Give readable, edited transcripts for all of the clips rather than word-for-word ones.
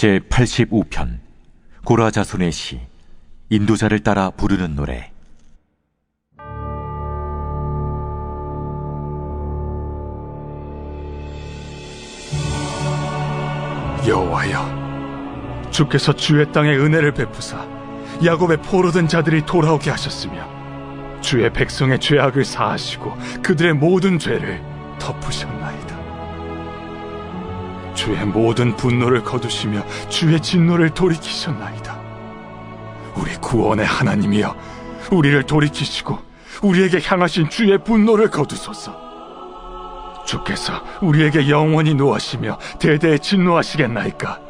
제85편 고라 자손의 시 인도자를 따라 부르는 노래. 여호와여, 주께서 주의 땅에 은혜를 베푸사 야곱의 포로된 자들이 돌아오게 하셨으며 주의 백성의 죄악을 사하시고 그들의 모든 죄를 덮으셨나이다. 주의 모든 분노를 거두시며 주의 진노를 돌이키셨나이다. 우리 구원의 하나님이여, 우리를 돌이키시고 우리에게 향하신 주의 분노를 거두소서. 주께서 우리에게 영원히 노하시며 대대에 진노하시겠나이까?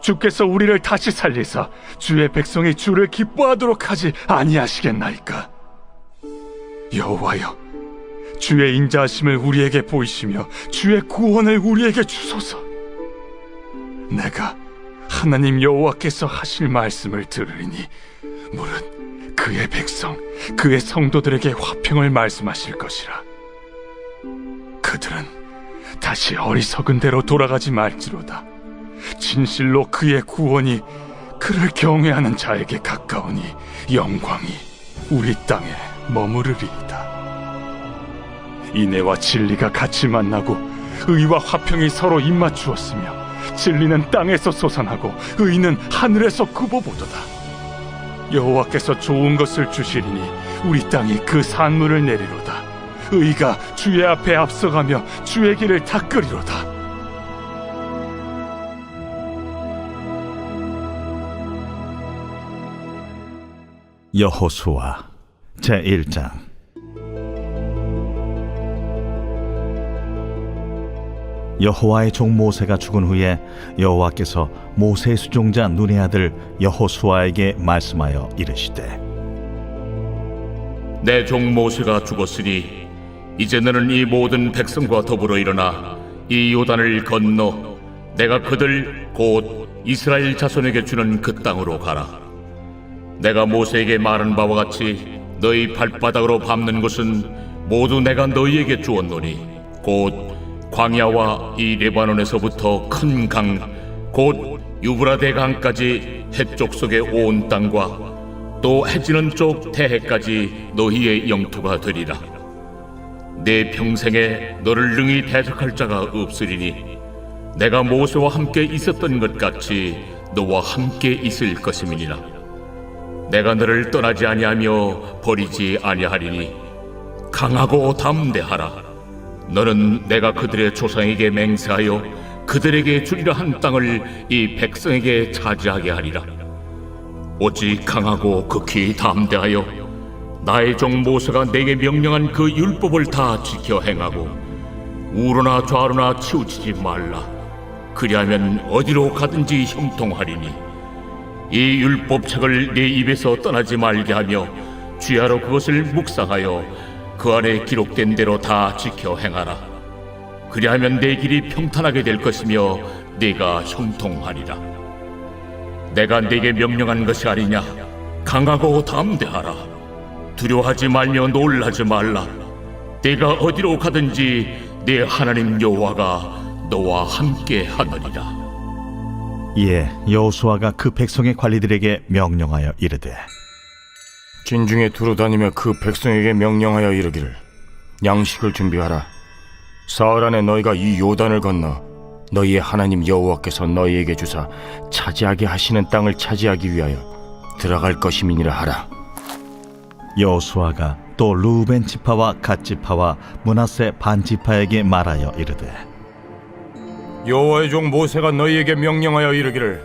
주께서 우리를 다시 살리사 주의 백성이 주를 기뻐하도록 하지 아니하시겠나이까? 여호와여, 주의 인자하심을 우리에게 보이시며 주의 구원을 우리에게 주소서. 내가 하나님 여호와께서 하실 말씀을 들으리니 무릇 그의 백성, 그의 성도들에게 화평을 말씀하실 것이라. 그들은 다시 어리석은 대로 돌아가지 말지로다. 진실로 그의 구원이 그를 경외하는 자에게 가까우니 영광이 우리 땅에 머무르리이다. 인애와 진리가 같이 만나고 의와 화평이 서로 입맞추었으며 진리는 땅에서 솟아나고 의는 하늘에서 굽어보도다. 여호와께서 좋은 것을 주시리니 우리 땅이 그 산물을 내리로다. 의가 주의 앞에 앞서가며 주의 길을 닦으리로다. 여호수아 제1장. 여호와의 종 모세가 죽은 후에 여호와께서 모세의 수종자 눈의 아들 여호수아에게 말씀하여 이르시되, 내 종 모세가 죽었으니 이제 너는 이 모든 백성과 더불어 일어나 이 요단을 건너 내가 그들 곧 이스라엘 자손에게 주는 그 땅으로 가라. 내가 모세에게 말한 바와 같이 너희 발바닥으로 밟는 곳은 모두 내가 너희에게 주었노니 곧 광야와 이 레바논에서부터 큰 강 곧 유브라데 강까지 해쪽 속의 온 땅과 또 해지는 쪽 태해까지 너희의 영토가 되리라. 내 평생에 너를 능히 대적할 자가 없으리니 내가 모세와 함께 있었던 것 같이 너와 함께 있을 것임이니라. 내가 너를 떠나지 아니하며 버리지 아니하리니 강하고 담대하라. 너는 내가 그들의 조상에게 맹세하여 그들에게 주리라 한 땅을 이 백성에게 차지하게 하리라. 오직 강하고 극히 담대하여 나의 종 모세가 내게 명령한 그 율법을 다 지켜 행하고 우로나 좌로나 치우치지 말라. 그리하면 어디로 가든지 형통하리니 이 율법책을 네 입에서 떠나지 말게 하며 주야로 그것을 묵상하여 그 안에 기록된 대로 다 지켜 행하라. 그리하면 내 길이 평탄하게 될 것이며 네가 형통하리라. 내가 네게 명령한 것이 아니냐? 강하고 담대하라. 두려워하지 말며 놀라지 말라. 네가 어디로 가든지 네 하나님 여호와가 너와 함께 하느니라. 이에 여호수아가 그 백성의 관리들에게 명령하여 이르되, 진중에 두루다니며 그 백성에게 명령하여 이르기를, 양식을 준비하라. 사흘 안에 너희가 이 요단을 건너 너희의 하나님 여호와께서 너희에게 주사 차지하게 하시는 땅을 차지하기 위하여 들어갈 것임이니라 하라. 여호수아가 또 르우벤 지파와 갓 지파와 므낫세 반 지파에게 말하여 이르되, 여호와의 종 모세가 너희에게 명령하여 이르기를,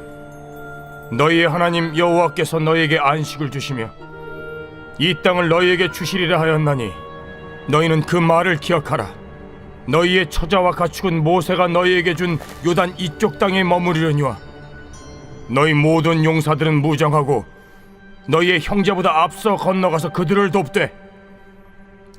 너희의 하나님 여호와께서 너희에게 안식을 주시며 이 땅을 너희에게 주시리라 하였나니 너희는 그 말을 기억하라. 너희의 처자와 가축은 모세가 너희에게 준 요단 이쪽 땅에 머무르려니와 너희 모든 용사들은 무장하고 너희의 형제보다 앞서 건너가서 그들을 돕되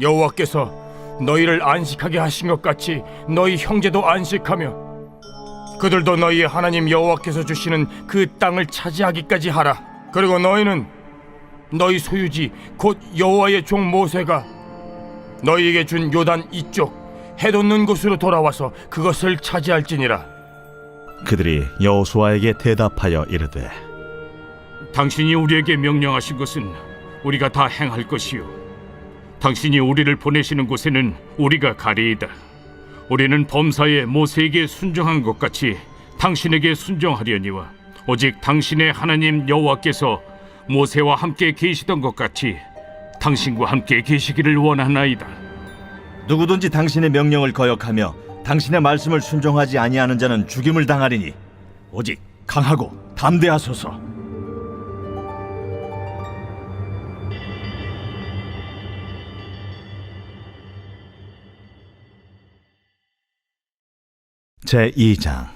여호와께서 너희를 안식하게 하신 것 같이 너희 형제도 안식하며 그들도 너희의 하나님 여호와께서 주시는 그 땅을 차지하기까지 하라. 그리고 너희는 너희 소유지 곧 여호와의 종 모세가 너희에게 준 요단 이쪽 해돋는 곳으로 돌아와서 그것을 차지할지니라. 그들이 여호수아에게 대답하여 이르되 당신이 우리에게 명령하신 것은 우리가 다 행할 것이요 당신이 우리를 보내시는 곳에는 우리가 가리이다. 우리는 범사에 모세에게 순종한 것 같이 당신에게 순종하려니와 오직 당신의 하나님 여호와께서 모세와 함께 계시던 것 같이 당신과 함께 계시기를 원하나이다. 누구든지 당신의 명령을 거역하며 당신의 말씀을 순종하지 아니하는 자는 죽임을 당하리니 오직 강하고 담대하소서. 제2장.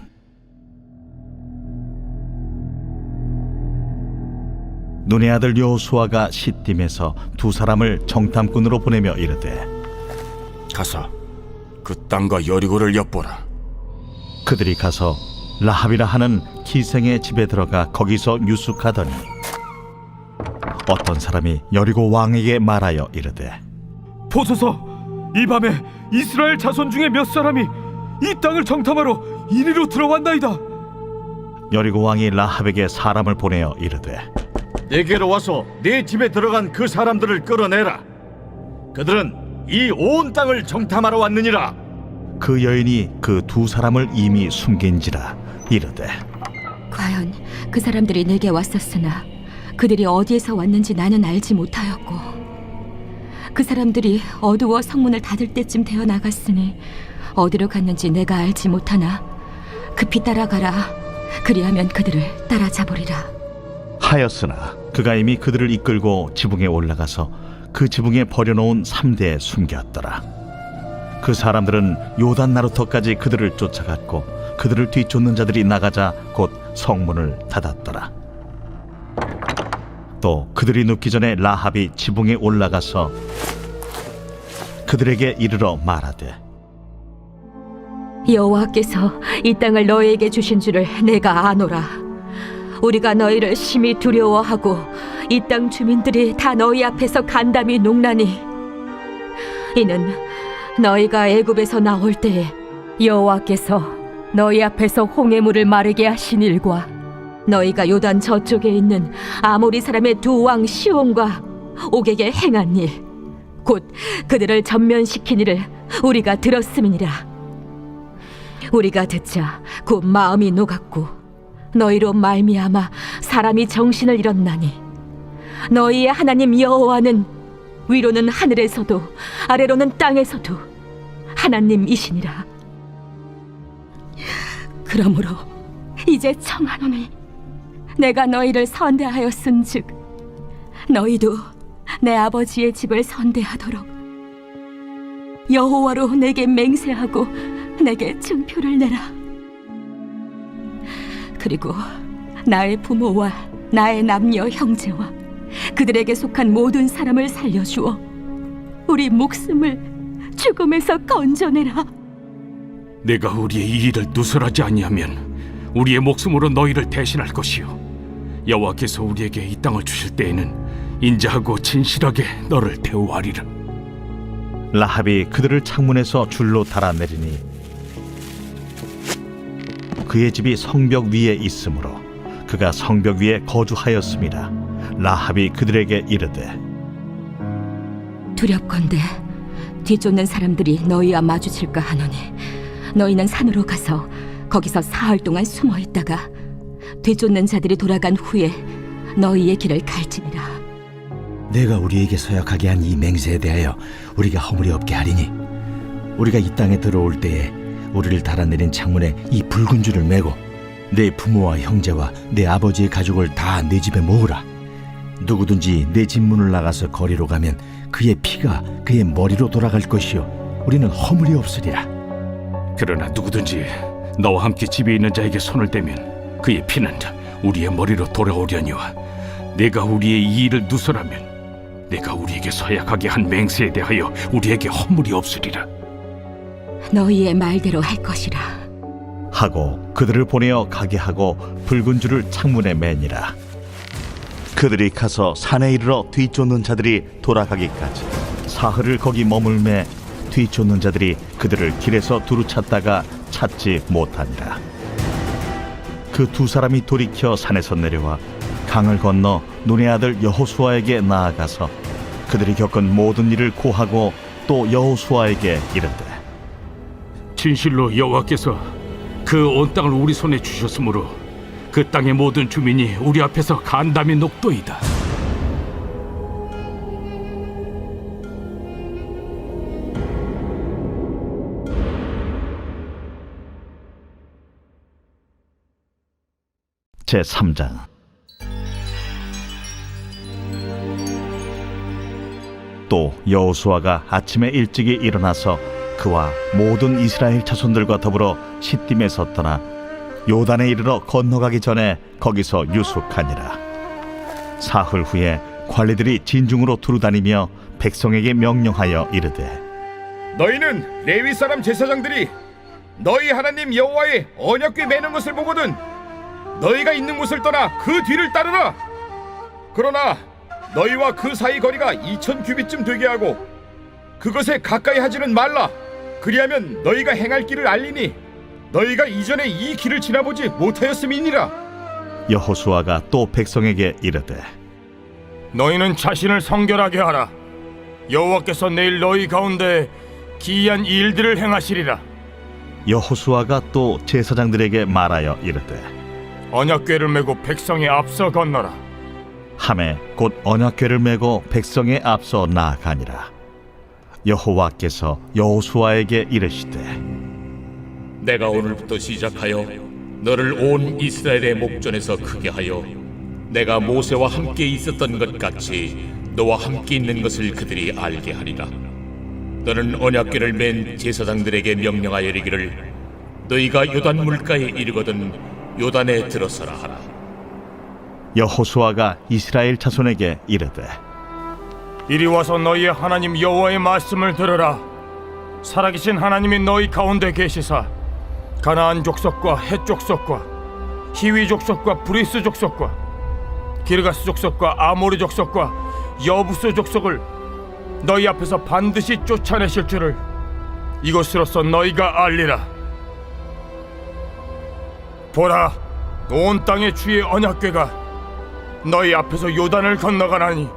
눈의 아들 여호수아가 시딤에서 두 사람을 정탐꾼으로 보내며 이르되 가서 그 땅과 여리고를 엿보라. 그들이 가서 라합이라 하는 기생의 집에 들어가 거기서 유숙하더니 어떤 사람이 여리고 왕에게 말하여 이르되 보소서, 이 밤에 이스라엘 자손 중에 몇 사람이 이 땅을 정탐하러 이리로 들어왔나이다. 여리고 왕이 라합에게 사람을 보내어 이르되 내게로 와서 내 집에 들어간 그 사람들을 끌어내라. 그들은 이 온 땅을 정탐하러 왔느니라. 그 여인이 그 두 사람을 이미 숨긴지라 이르되 과연 그 사람들이 내게 왔었으나 그들이 어디에서 왔는지 나는 알지 못하였고 그 사람들이 어두워 성문을 닫을 때쯤 되어 나갔으니 어디로 갔는지 내가 알지 못하나 급히 따라가라. 그리하면 그들을 따라잡으리라 하였으나 그가 이미 그들을 이끌고 지붕에 올라가서 그 지붕에 버려놓은 3대에 숨겼더라. 그 사람들은 요단 나루터까지 그들을 쫓아갔고 그들을 뒤쫓는 자들이 나가자 곧 성문을 닫았더라. 또 그들이 눕기 전에 라합이 지붕에 올라가서 그들에게 이르러 말하되 여호와께서 이 땅을 너희에게 주신 줄을 내가 아노라. 우리가 너희를 심히 두려워하고 이 땅 주민들이 다 너희 앞에서 간담이 농나니 이는 너희가 애굽에서 나올 때에 여호와께서 너희 앞에서 홍해물을 마르게 하신 일과 너희가 요단 저쪽에 있는 아모리 사람의 두 왕 시온과 옥에게 행한 일 곧 그들을 전면시킨 일을 우리가 들었음이니라. 우리가 듣자 곧 마음이 녹았고 너희로 말미암아 사람이 정신을 잃었나니 너희의 하나님 여호와는 위로는 하늘에서도 아래로는 땅에서도 하나님이시니라. 그러므로 이제 청하노니 내가 너희를 선대하였은즉 너희도 내 아버지의 집을 선대하도록 여호와로 내게 맹세하고 내게 증표를 내라. 그리고 나의 부모와 나의 남녀 형제와 그들에게 속한 모든 사람을 살려주어 우리 목숨을 죽음에서 건져내라. 내가 우리의 이 일을 누설하지 아니하면 우리의 목숨으로 너희를 대신할 것이요 여호와께서 우리에게 이 땅을 주실 때에는 인자하고 진실하게 너를 대우하리라. 라합이 그들을 창문에서 줄로 달아내리니 그의 집이 성벽 위에 있으므로 그가 성벽 위에 거주하였습니다. 라합이 그들에게 이르되 두렵건대 뒤쫓는 사람들이 너희와 마주칠까 하노니 너희는 산으로 가서 거기서 사흘 동안 숨어 있다가 뒤쫓는 자들이 돌아간 후에 너희의 길을 갈지니라. 내가 우리에게 서약하게 한 이 맹세에 대하여 우리가 허물이 없게 하리니 우리가 이 땅에 들어올 때에 우리를 달아내린 창문에 이 붉은 줄을 매고 내 부모와 형제와 내 아버지의 가족을 다 내 집에 모으라. 누구든지 내 집 문을 나가서 거리로 가면 그의 피가 그의 머리로 돌아갈 것이요 우리는 허물이 없으리라. 그러나 누구든지 너와 함께 집에 있는 자에게 손을 대면 그의 피는 우리의 머리로 돌아오려니와 내가 우리의 이 일을 누설하면 내가 우리에게 서약하게 한 맹세에 대하여 우리에게 허물이 없으리라. 너희의 말대로 할 것이라 하고 그들을 보내어 가게 하고 붉은 줄을 창문에 매니라. 그들이 가서 산에 이르러 뒤쫓는 자들이 돌아가기까지 사흘을 거기 머물매 뒤쫓는 자들이 그들을 길에서 두루 찾다가 찾지 못하니라. 그 두 사람이 돌이켜 산에서 내려와 강을 건너 눈의 아들 여호수아에게 나아가서 그들이 겪은 모든 일을 고하고 또 여호수아에게 이르되 진실로 여호와께서 그 온 땅을 우리 손에 주셨으므로 그 땅의 모든 주민이 우리 앞에서 간담이 녹도이다. 제3장. 또 여호수아가 아침에 일찍이 일어나서 그와 모든 이스라엘 자손들과 더불어 시딤에 섰더나 요단에 이르러 건너가기 전에 거기서 유숙하니라. 사흘 후에 관리들이 진중으로 두루다니며 백성에게 명령하여 이르되 너희는 레위 사람 제사장들이 너희 하나님 여호와의 언약궤 매는 것을 보거든 너희가 있는 곳을 떠나 그 뒤를 따르라. 그러나 너희와 그 사이 거리가 2000규빗쯤 되게 하고 그것에 가까이 하지는 말라. 그리하면 너희가 행할 길을 알리니 너희가 이전에 이 길을 지나보지 못하였음이니라. 여호수아가 또 백성에게 이르되 너희는 자신을 성결하게 하라. 여호와께서 내일 너희 가운데 기이한 일들을 행하시리라. 여호수아가 또 제사장들에게 말하여 이르되 언약궤를 메고 백성의 앞서 건너라. 하매 곧 언약궤를 메고 백성의 앞서 나아가니라. 여호와께서 여호수아에게 이르시되 내가 오늘부터 시작하여 너를 온 이스라엘의 목전에서 크게 하여 내가 모세와 함께 있었던 것 같이 너와 함께 있는 것을 그들이 알게 하리라. 너는 언약궤를 맨 제사장들에게 명령하여 이르기를 너희가 요단 물가에 이르거든 요단에 들어서라 하라. 여호수아가 이스라엘 자손에게 이르되 이리 와서 너희의 하나님 여호와의 말씀을 들으라. 살아계신 하나님이 너희 가운데 계시사 가나안 족속과 헷 족속과 히위 족속과 브리스 족속과 기르가스 족속과 아모리 족속과 여부스 족속을 너희 앞에서 반드시 쫓아내실 줄을 이것으로써 너희가 알리라. 보라, 온 땅의 주의 언약궤가 너희 앞에서 요단을 건너가나니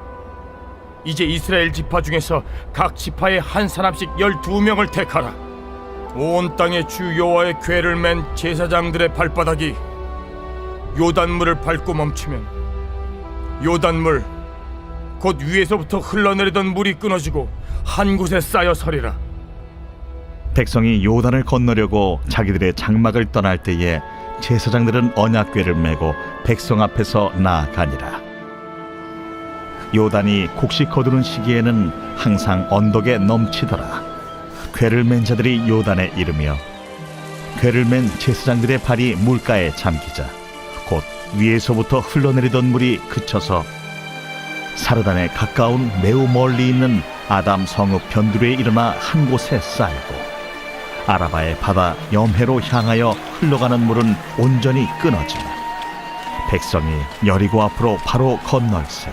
이제 이스라엘 지파 중에서 각 지파에 한 사람씩 12명을 택하라. 온 땅의 주 여호와의 궤를 맨 제사장들의 발바닥이 요단물을 밟고 멈추면 요단물 곧 위에서부터 흘러내리던 물이 끊어지고 한 곳에 쌓여 서리라. 백성이 요단을 건너려고 자기들의 장막을 떠날 때에 제사장들은 언약궤를 메고 백성 앞에서 나아가니라. 요단이 곡식 거두는 시기에는 항상 언덕에 넘치더라. 궤를 맨 자들이 요단에 이르며 궤를 맨 제사장들의 발이 물가에 잠기자 곧 위에서부터 흘러내리던 물이 그쳐서 사르단에 가까운 매우 멀리 있는 아담 성읍 변두리에 일어나 한 곳에 쌓이고 아라바의 바다 염해로 향하여 흘러가는 물은 온전히 끊어지며 백성이 여리고 앞으로 바로 건널세.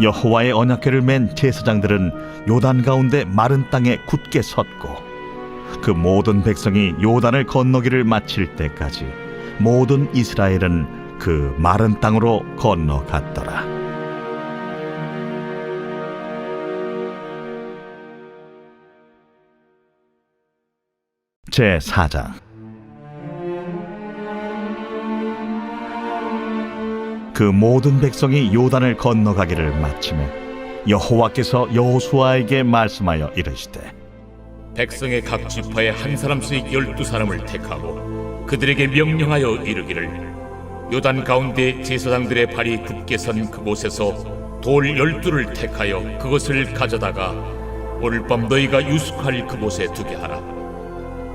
여호와의 언약궤를 맨 제사장들은 요단 가운데 마른 땅에 굳게 섰고 그 모든 백성이 요단을 건너기를 마칠 때까지 모든 이스라엘은 그 마른 땅으로 건너갔더라. 제4장. 그 모든 백성이 요단을 건너가기를 마치매 여호와께서 여호수아에게 말씀하여 이르시되 백성의 각 지파에 한 사람씩 12사람을 택하고 그들에게 명령하여 이르기를 요단 가운데 제사장들의 발이 굳게 선 그곳에서 돌 12를 택하여 그것을 가져다가 오늘 밤 너희가 유숙할 그곳에 두게 하라.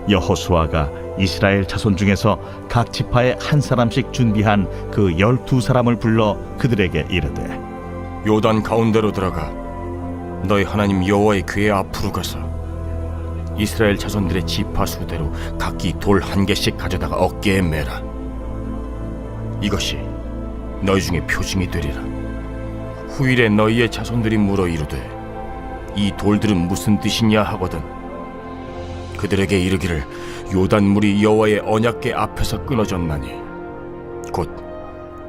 여호수아가 이스라엘 자손 중에서 각 지파에 한 사람씩 준비한 그 12사람을 불러 그들에게 이르되 요단 가운데로 들어가 너희 하나님 여호와의 궤 앞으로 가서 이스라엘 자손들의 지파 수대로 각기 돌 한 개씩 가져다가 어깨에 매라. 이것이 너희 중에 표징이 되리라. 후일에 너희의 자손들이 물어 이르되 이 돌들은 무슨 뜻이냐 하거든 그들에게 이르기를 요단물이 여호와의 언약궤 앞에서 끊어졌나니 곧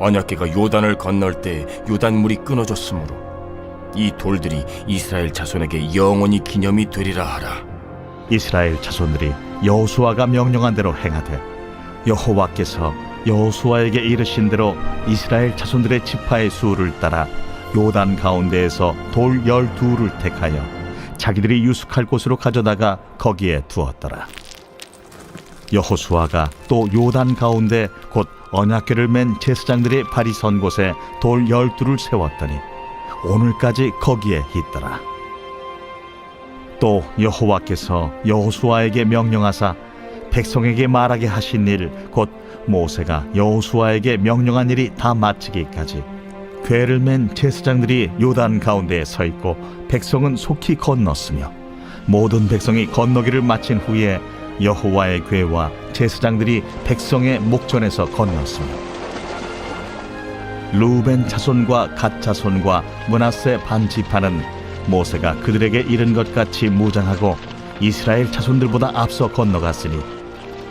언약궤가 요단을 건널 때 요단물이 끊어졌으므로 이 돌들이 이스라엘 자손에게 영원히 기념이 되리라 하라. 이스라엘 자손들이 여호수아가 명령한 대로 행하되 여호와께서 여호수아에게 이르신 대로 이스라엘 자손들의 지파의 수를 따라 요단 가운데에서 돌 12를 택하여 자기들이 유숙할 곳으로 가져다가 거기에 두었더라. 여호수아가 또 요단 가운데 곧 언약궤를 맨 제사장들의 발이 선 곳에 돌 12를 세웠더니 오늘까지 거기에 있더라. 또 여호와께서 여호수아에게 명령하사 백성에게 말하게 하신 일 곧 모세가 여호수아에게 명령한 일이 다 마치기까지 궤를 맨 제사장들이 요단 가운데에 서 있고 백성은 속히 건넜으며 모든 백성이 건너기를 마친 후에 여호와의 궤와 제사장들이 백성의 목전에서 건넜으며 루벤 자손과 갓 자손과 므낫세 반 지파는 모세가 그들에게 이른 것 같이 무장하고 이스라엘 자손들보다 앞서 건너갔으니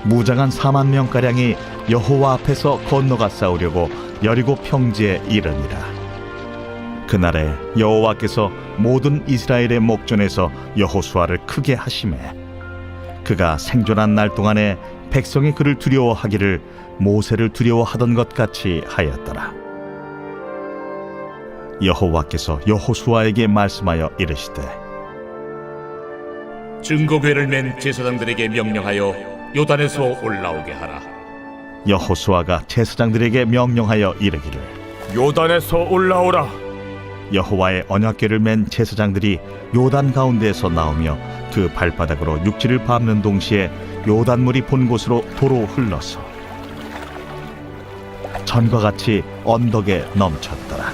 무장한 4만 명가량이 여호와 앞에서 건너가 싸우려고 여리고 평지에 이르니라. 그날에 여호와께서 모든 이스라엘의 목전에서 여호수아를 크게 하시매 그가 생존한 날 동안에 백성이 그를 두려워하기를 모세를 두려워하던 것 같이 하였더라. 여호와께서 여호수아에게 말씀하여 이르시되 증거궤를 맨 제사장들에게 명령하여 요단에서 올라오게 하라. 여호수아가 제사장들에게 명령하여 이르기를 요단에서 올라오라. 여호와의 언약궤를 맨 제사장들이 요단 가운데에서 나오며 그 발바닥으로 육지를 밟는 동시에 요단물이 본 곳으로 도로 흘러서 전과 같이 언덕에 넘쳤더라.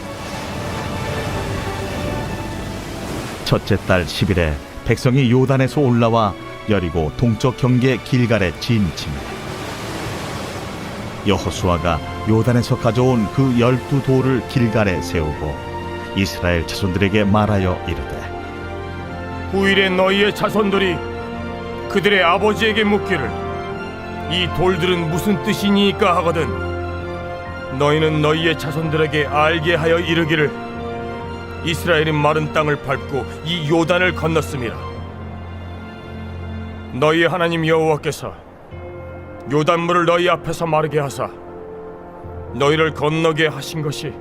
첫째 달 10일에 백성이 요단에서 올라와 여리고 동쪽 경계 길갈에 진침해 여호수아가 요단에서 가져온 그 12돌을 길갈에 세우고 이스라엘 자손들에게 말하여 이르되 후일에 너희의 자손들이 그들의 아버지에게 묻기를 이 돌들은 무슨 뜻이니까 하거든 너희는 너희의 자손들에게 알게 하여 이르기를 이스라엘이 마른 땅을 밟고 이 요단을 건넜음이라. 너희의 하나님 여호와께서 요단물을 너희 앞에서 마르게 하사 너희를 건너게 하신 것이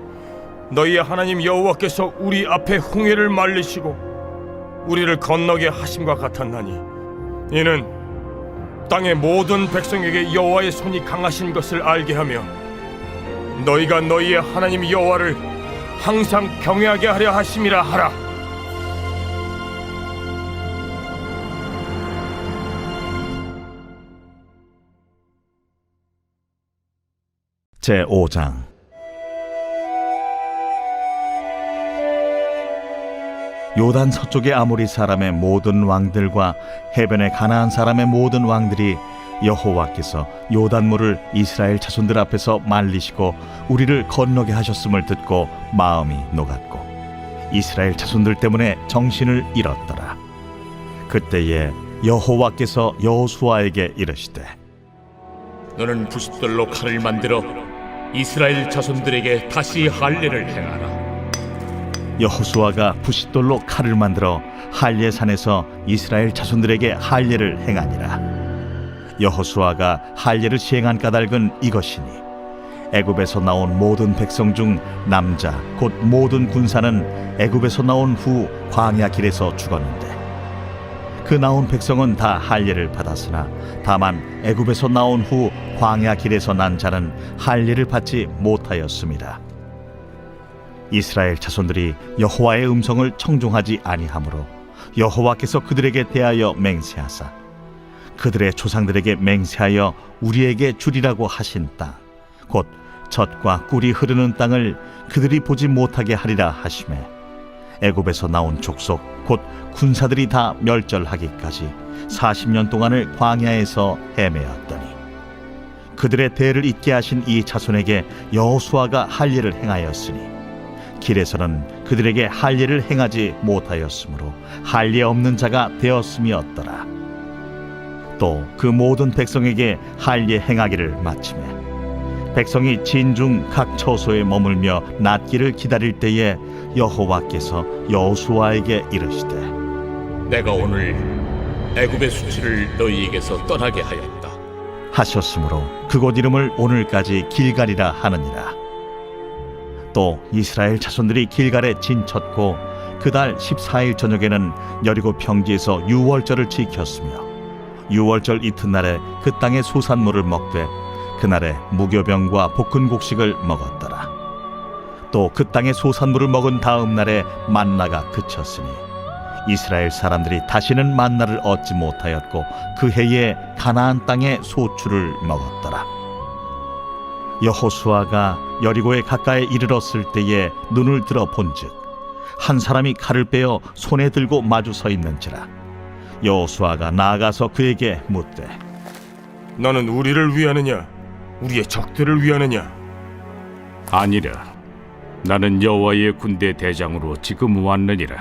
너희의 하나님 여호와께서 우리 앞에 홍해를 말리시고 우리를 건너게 하심과 같았나니 이는 땅의 모든 백성에게 여호와의 손이 강하신 것을 알게 하며 너희가 너희의 하나님 여호와를 항상 경외하게 하려 하심이라 하라. 제5장 요단 서쪽의 아모리 사람의 모든 왕들과 해변의 가나안 사람의 모든 왕들이 여호와께서 요단물을 이스라엘 자손들 앞에서 말리시고 우리를 건너게 하셨음을 듣고 마음이 녹았고 이스라엘 자손들 때문에 정신을 잃었더라. 그때에 여호와께서 여호수아에게 이르시되 너는 부싯돌로 칼을 만들어 이스라엘 자손들에게 다시 할례를 행하라. 여호수아가 부싯돌로 칼을 만들어 할례산에서 이스라엘 자손들에게 할례를 행하니라. 여호수아가 할례를 시행한 까닭은 이것이니 애굽에서 나온 모든 백성 중 남자 곧 모든 군사는 애굽에서 나온 후 광야 길에서 죽었는데 그 나온 백성은 다 할례를 받았으나 다만 애굽에서 나온 후 광야 길에서 난 자는 할례를 받지 못하였습니다. 이스라엘 자손들이 여호와의 음성을 청종하지 아니하므로 여호와께서 그들에게 대하여 맹세하사 그들의 조상들에게 맹세하여 우리에게 주리라고 하신 땅 곧 젖과 꿀이 흐르는 땅을 그들이 보지 못하게 하리라 하시매 애굽에서 나온 족속 곧 군사들이 다 멸절하기까지 40년 동안을 광야에서 헤매었더니 그들의 대를 잇게 하신 이 자손에게 여호수아가 할례를 행하였으니 길에서는 그들에게 할례를 행하지 못하였으므로 할례 없는 자가 되었음이었더라. 또 그 모든 백성에게 할례 행하기를 마치매 백성이 진중 각 처소에 머물며 낫기를 기다릴 때에 여호와께서 여호수아에게 이르시되 내가 오늘 애굽의 수치를 너희에게서 떠나게 하였다. 하셨으므로 그곳 이름을 오늘까지 길갈이라 하느니라. 또 이스라엘 자손들이 길갈에 진쳤고 그달 14일 저녁에는 여리고 평지에서 유월절을 지켰으며 유월절 이튿날에 그 땅의 소산물을 먹되 그날에 무교병과 볶은 곡식을 먹었더라. 또 그 땅의 소산물을 먹은 다음 날에 만나가 그쳤으니 이스라엘 사람들이 다시는 만나를 얻지 못하였고 그 해에 가나안 땅의 소출을 먹었더라. 여호수아가 여리고에 가까이 이르렀을 때에 눈을 들어 본즉 한 사람이 칼을 빼어 손에 들고 마주 서 있는지라. 여호수아가 나아가서 그에게 묻되 너는 우리를 위하느냐 우리의 적들을 위하느냐? 아니라 나는 여호와의 군대 대장으로 지금 왔느니라.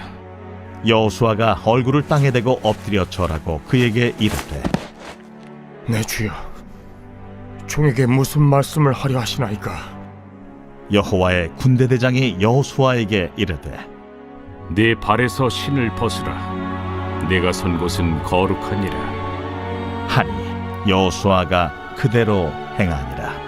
여호수아가 얼굴을 땅에 대고 엎드려 절하고 그에게 이르되 내 주여, 종에게 무슨 말씀을 하려 하시나이까? 여호와의 군대 대장이 여호수아에게 이르되 네 발에서 신을 벗으라. 내가 선 곳은 거룩하니라. 하니 여호수아가 그대로 행하니라.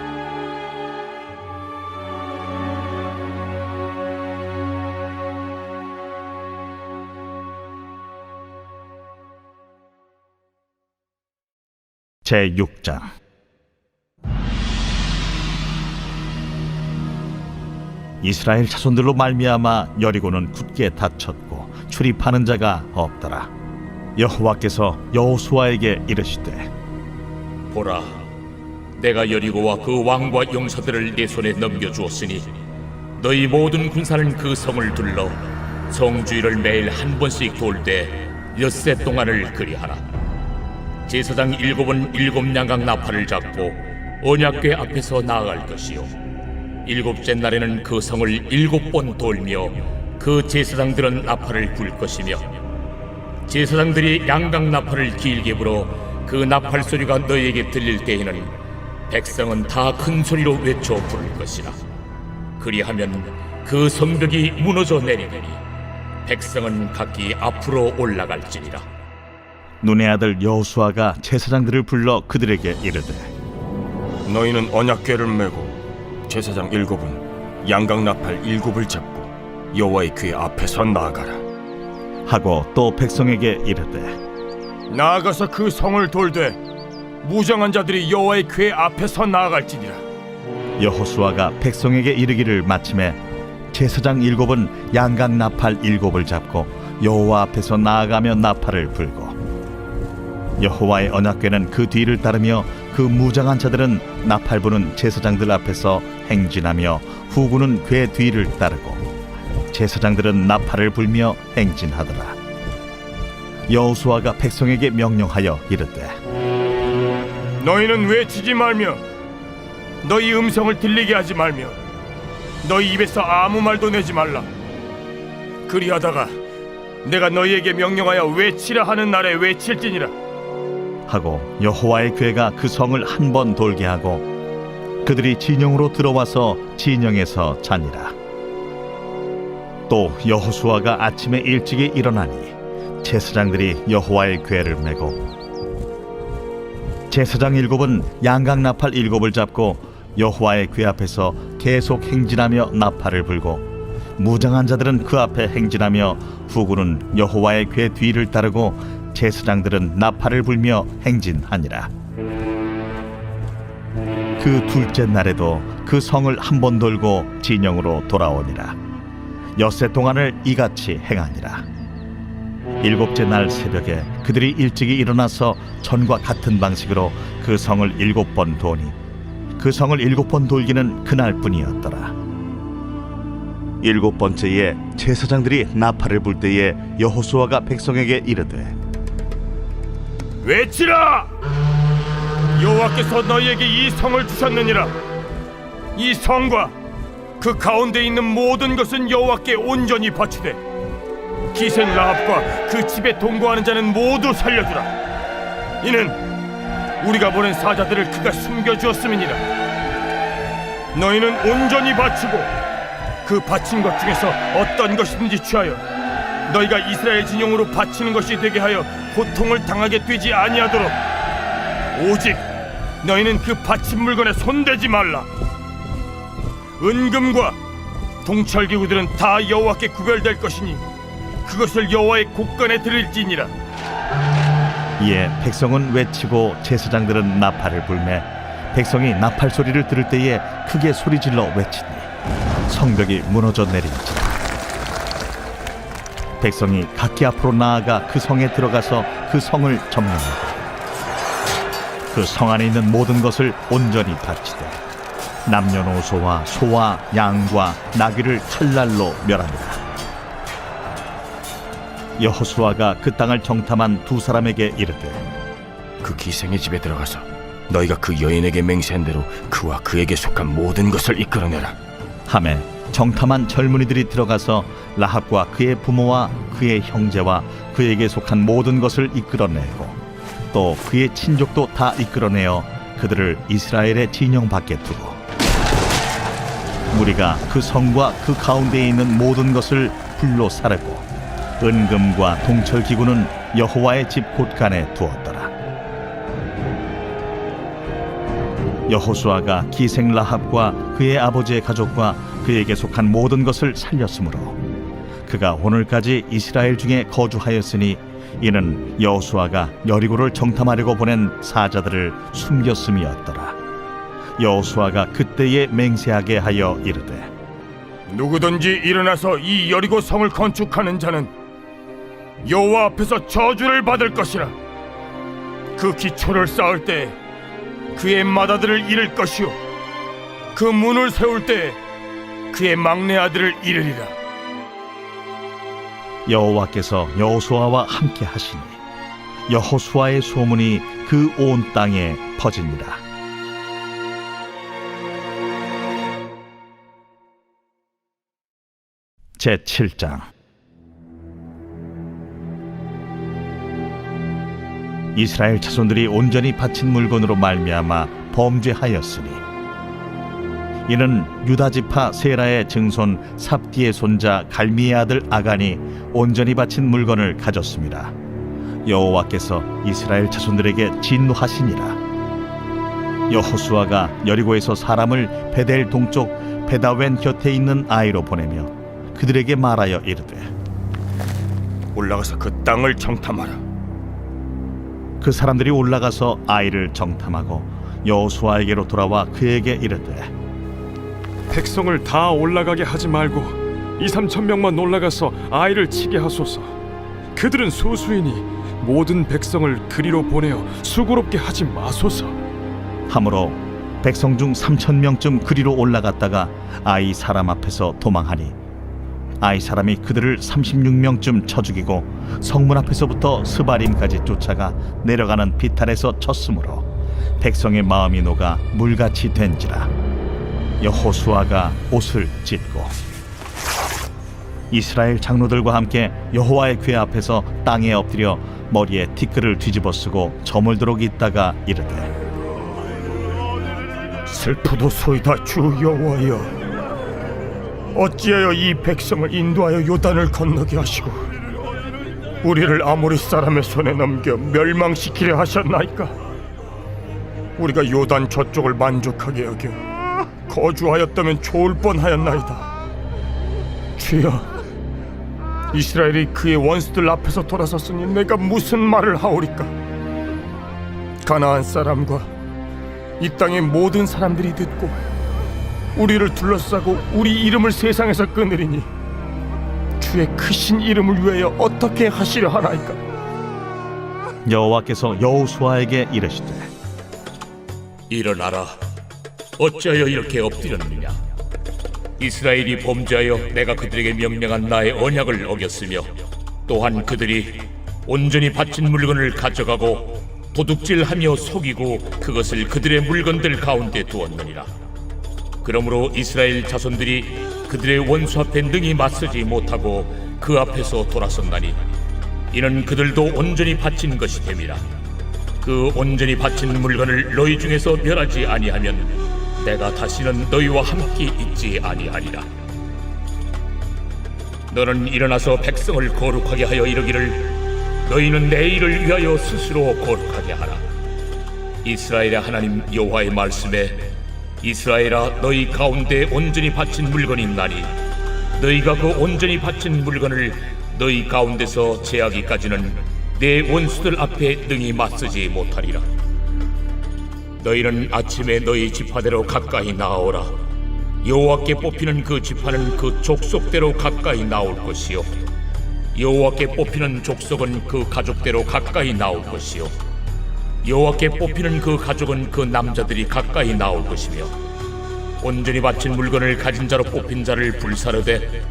제6장. 이스라엘 자손들로 말미암아 여리고는 굳게 닫혔고 출입하는 자가 없더라. 여호와께서 여호수아에게 이르시되 보라, 내가 여리고와 그 왕과 용사들을 네 손에 넘겨주었으니 너희 모든 군사는 그 성을 둘러 성주의를 매일 한 번씩 돌 때 엿새 동안을 그리하라. 제사장 7은 7 양각 나팔을 잡고 언약궤 앞에서 나아갈 것이요 7째 날에는 그 성을 7번 돌며 그 제사장들은 나팔을 불 것이며 제사장들이 양각 나팔을 길게 불어 그 나팔 소리가 너희에게 들릴 때에는 백성은 다 큰 소리로 외쳐 부를 것이라. 그리하면 그 성벽이 무너져 내리리니 백성은 각기 앞으로 올라갈지니라. 눈의 아들 여호수아가 제사장들을 불러 그들에게 이르되 너희는 언약궤를 메고 제사장 7은 양각 나팔 7을 잡고 여호와의 궤 앞에서 나아가라. 하고 또 백성에게 이르되 나아가서 그 성을 돌되 무장한 자들이 여호와의 궤 앞에서 나아갈지니라. 여호수아가 백성에게 이르기를 마침에 제사장 7은 양각 나팔 7을 잡고 여호와 앞에서 나아가며 나팔을 불고 여호와의 언약궤는 그 뒤를 따르며 그 무장한 자들은 나팔 부는 제사장들 앞에서 행진하며 후군은 궤 뒤를 따르고 제사장들은 나팔을 불며 행진하더라. 여호수아가 백성에게 명령하여 이르되 너희는 외치지 말며 너희 음성을 들리게 하지 말며 너희 입에서 아무 말도 내지 말라. 그리하다가 내가 너희에게 명령하여 외치라 하는 날에 외칠지니라. 하고 여호와의 궤가 그 성을 한 번 돌게 하고 그들이 진영으로 들어와서 진영에서 자니라. 또 여호수아가 아침에 일찍이 일어나니 제사장들이 여호와의 궤를 메고 제사장 7은 양각 나팔 7을 잡고 여호와의 궤 앞에서 계속 행진하며 나팔을 불고 무장한 자들은 그 앞에 행진하며 후군은 여호와의 궤 뒤를 따르고 제사장들은 나팔을 불며 행진하니라. 그 둘째 날에도 그 성을 한 번 돌고 진영으로 돌아오니라. 엿새 동안을 이같이 행하니라. 7째 날 새벽에 그들이 일찍이 일어나서 전과 같은 방식으로 그 성을 7번 도니 그 성을 7번 돌기는 그날뿐이었더라. 7번째에 제사장들이 나팔을 불 때에 여호수아가 백성에게 이르되 외치라! 여호와께서 너희에게 이 성을 주셨느니라. 이 성과 그 가운데 있는 모든 것은 여호와께 온전히 바치되 기생 라합과 그 집에 동거하는 자는 모두 살려주라. 이는 우리가 보낸 사자들을 그가 숨겨주었음이니라. 너희는 온전히 바치고 그 바친 것 중에서 어떤 것이든지 취하여 너희가 이스라엘 진영으로 바치는 것이 되게 하여 고통을 당하게 되지 아니하도록 오직 너희는 그 바친 물건에 손대지 말라. 은금과 동철기구들은 다 여호와께 구별될 것이니 그것을 여호와의 곳간에 드릴지니라. 이에 백성은 외치고 제사장들은 나팔을 불매 백성이 나팔 소리를 들을 때에 크게 소리질러 외치니 성벽이 무너져 내린지라. 백성이 각기 앞으로 나아가 그 성에 들어가서 그 성을 점령하고 그 성 안에 있는 모든 것을 온전히 바치되 남녀노소와 소와 양과 나귀를 칼날로 멸합니다. 여호수아가 그 땅을 정탐한 두 사람에게 이르되 그 기생의 집에 들어가서 너희가 그 여인에게 맹세한 대로 그와 그에게 속한 모든 것을 이끌어내라. 하매 정탐한 젊은이들이 들어가서 라합과 그의 부모와 그의 형제와 그에게 속한 모든 것을 이끌어내고 또 그의 친족도 다 이끌어내어 그들을 이스라엘의 진영 밖에 두고 무리가 그 성과 그 가운데에 있는 모든 것을 불로 사르고 은금과 동철기구는 여호와의 집 곳간에 두었더라. 여호수아가 기생 라합과 그의 아버지의 가족과 그에게 속한 모든 것을 살렸으므로 그가 오늘까지 이스라엘 중에 거주하였으니 이는 여호수아가 여리고를 정탐하려고 보낸 사자들을 숨겼음이었더라. 여호수아가 그때에 맹세하게 하여 이르되 누구든지 일어나서 이 여리고 성을 건축하는 자는 여호와 앞에서 저주를 받을 것이라. 그 기초를 쌓을 때 그의 맏아들을 잃을 것이요 그 문을 세울 때 그의 막내 아들을 잃으리라. 여호와께서 여호수아와 함께 하시니 여호수아의 소문이 그 온 땅에 퍼지니라. 제7장. 이스라엘 자손들이 온전히 바친 물건으로 말미암아 범죄하였으니 이는 유다 지파 세라의 증손 삽디의 손자 갈미의 아들 아간이 온전히 바친 물건을 가졌습니다. 여호와께서 이스라엘 자손들에게 진노하시니라. 여호수아가 여리고에서 사람을 베델 동쪽 베다웬 곁에 있는 아이로 보내며 그들에게 말하여 이르되 올라가서 그 땅을 정탐하라. 그 사람들이 올라가서 아이를 정탐하고 여호수아에게로 돌아와 그에게 이르되 백성을 다 올라가게 하지 말고 2-3천 명만 올라가서 아이를 치게 하소서. 그들은 소수이니 모든 백성을 그리로 보내어 수고롭게 하지 마소서. 하므로 백성 중 3,000명쯤 그리로 올라갔다가 아이 사람 앞에서 도망하니 아이 사람이 그들을 36명쯤 쳐 죽이고 성문 앞에서부터 스바림까지 쫓아가 내려가는 비탈에서 쳤으므로 백성의 마음이 녹아 물같이 된지라. 여호수아가 옷을 찢고 이스라엘 장로들과 함께 여호와의 궤 앞에서 땅에 엎드려 머리에 티끌을 뒤집어 쓰고 저물도록 있다가 이르되 슬프도소이다 주 여호와여, 어찌하여 이 백성을 인도하여 요단을 건너게 하시고 우리를 아모리 사람의 손에 넘겨 멸망시키려 하셨나이까? 우리가 요단 저쪽을 만족하게 여겨 거주하였다면 좋을 뻔하였나이다. 주여, 이스라엘이 그의 원수들 앞에서 돌아섰으니 내가 무슨 말을 하오리까? 가나안 사람과 이 땅의 모든 사람들이 듣고 우리를 둘러싸고 우리 이름을 세상에서 끊으리니 주의 크신 이름을 위하여 어떻게 하시려 하나이까? 여호와께서 여호수아에게 이르시되 일어나라. 어찌하여 이렇게 엎드렸느냐? 이스라엘이 범죄하여 내가 그들에게 명령한 나의 언약을 어겼으며 또한 그들이 온전히 바친 물건을 가져가고 도둑질하며 속이고 그것을 그들의 물건들 가운데 두었느니라. 그러므로 이스라엘 자손들이 그들의 원수 앞에 능히 맞서지 못하고 그 앞에서 돌아섰나니 이는 그들도 온전히 바친 것이 됨이라. 그 온전히 바친 물건을 너희 중에서 멸하지 아니하면 내가 다시는 너희와 함께 있지 아니하리라. 너는 일어나서 백성을 거룩하게 하여 이르기를 너희는 내 일을 위하여 스스로 거룩하게 하라. 이스라엘의 하나님 여호와의 말씀에 이스라엘아 너희 가운데 온전히 바친 물건이 있나니 너희가 그 온전히 바친 물건을 너희 가운데서 제하기까지는 내 원수들 앞에 능히 맞서지 못하리라. 너희는 아침에 너희 지파대로 가까이 나아오라. 여호와께 뽑히는 그 지파는 그 족속대로 가까이 나올 것이요 여호와께 뽑히는 족속은 그 가족대로 가까이 나올 것이요 여호와께 뽑히는 그 가족은 그 남자들이 가까이 나올 것이며 온전히 바친 물건을 가진 자로 뽑힌 자를 불사르되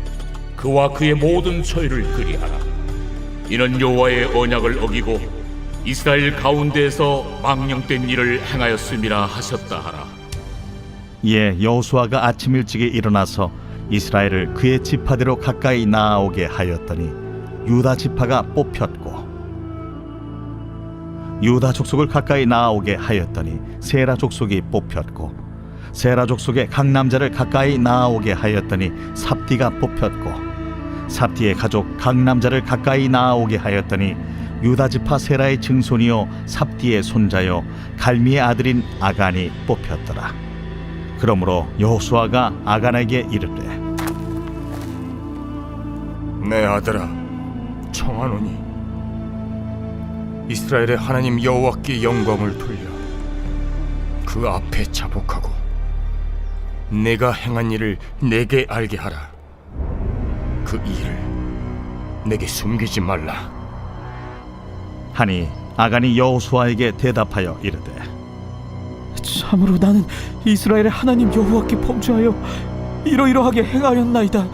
그와 그의 모든 소유를 그리하라. 이는 여호와의 언약을 어기고 이스라엘 가운데에서 망령된 일을 행하였음이라 하셨다 하라. 예, 여호수아가 아침 일찍이 일어나서 이스라엘을 그의 지파대로 가까이 나아오게 하였더니 유다 지파가 뽑혔고 유다 족속을 가까이 나아오게 하였더니 세라 족속이 뽑혔고 세라 족속의 각 남자를 가까이 나아오게 하였더니 삽디가 뽑혔고 삽디의 가족 각 남자를 가까이 나아오게 하였더니 유다 지파 세라의 증손이요 삽디의 손자요 갈미의 아들인 아간이 뽑혔더라. 그러므로 여호수아가 아간에게 이르되 내 아들아 청하노니 이스라엘의 하나님 여호와께 영광을 돌려 그 앞에 자복하고 내가 행한 일을 내게 알게 하라. 그 일을 내게 숨기지 말라. 하니 아간이 여호수아에게 대답하여 이르되 참으로 나는 이스라엘의 하나님 여호와께 범죄하여 이러이러하게 행하였나이다.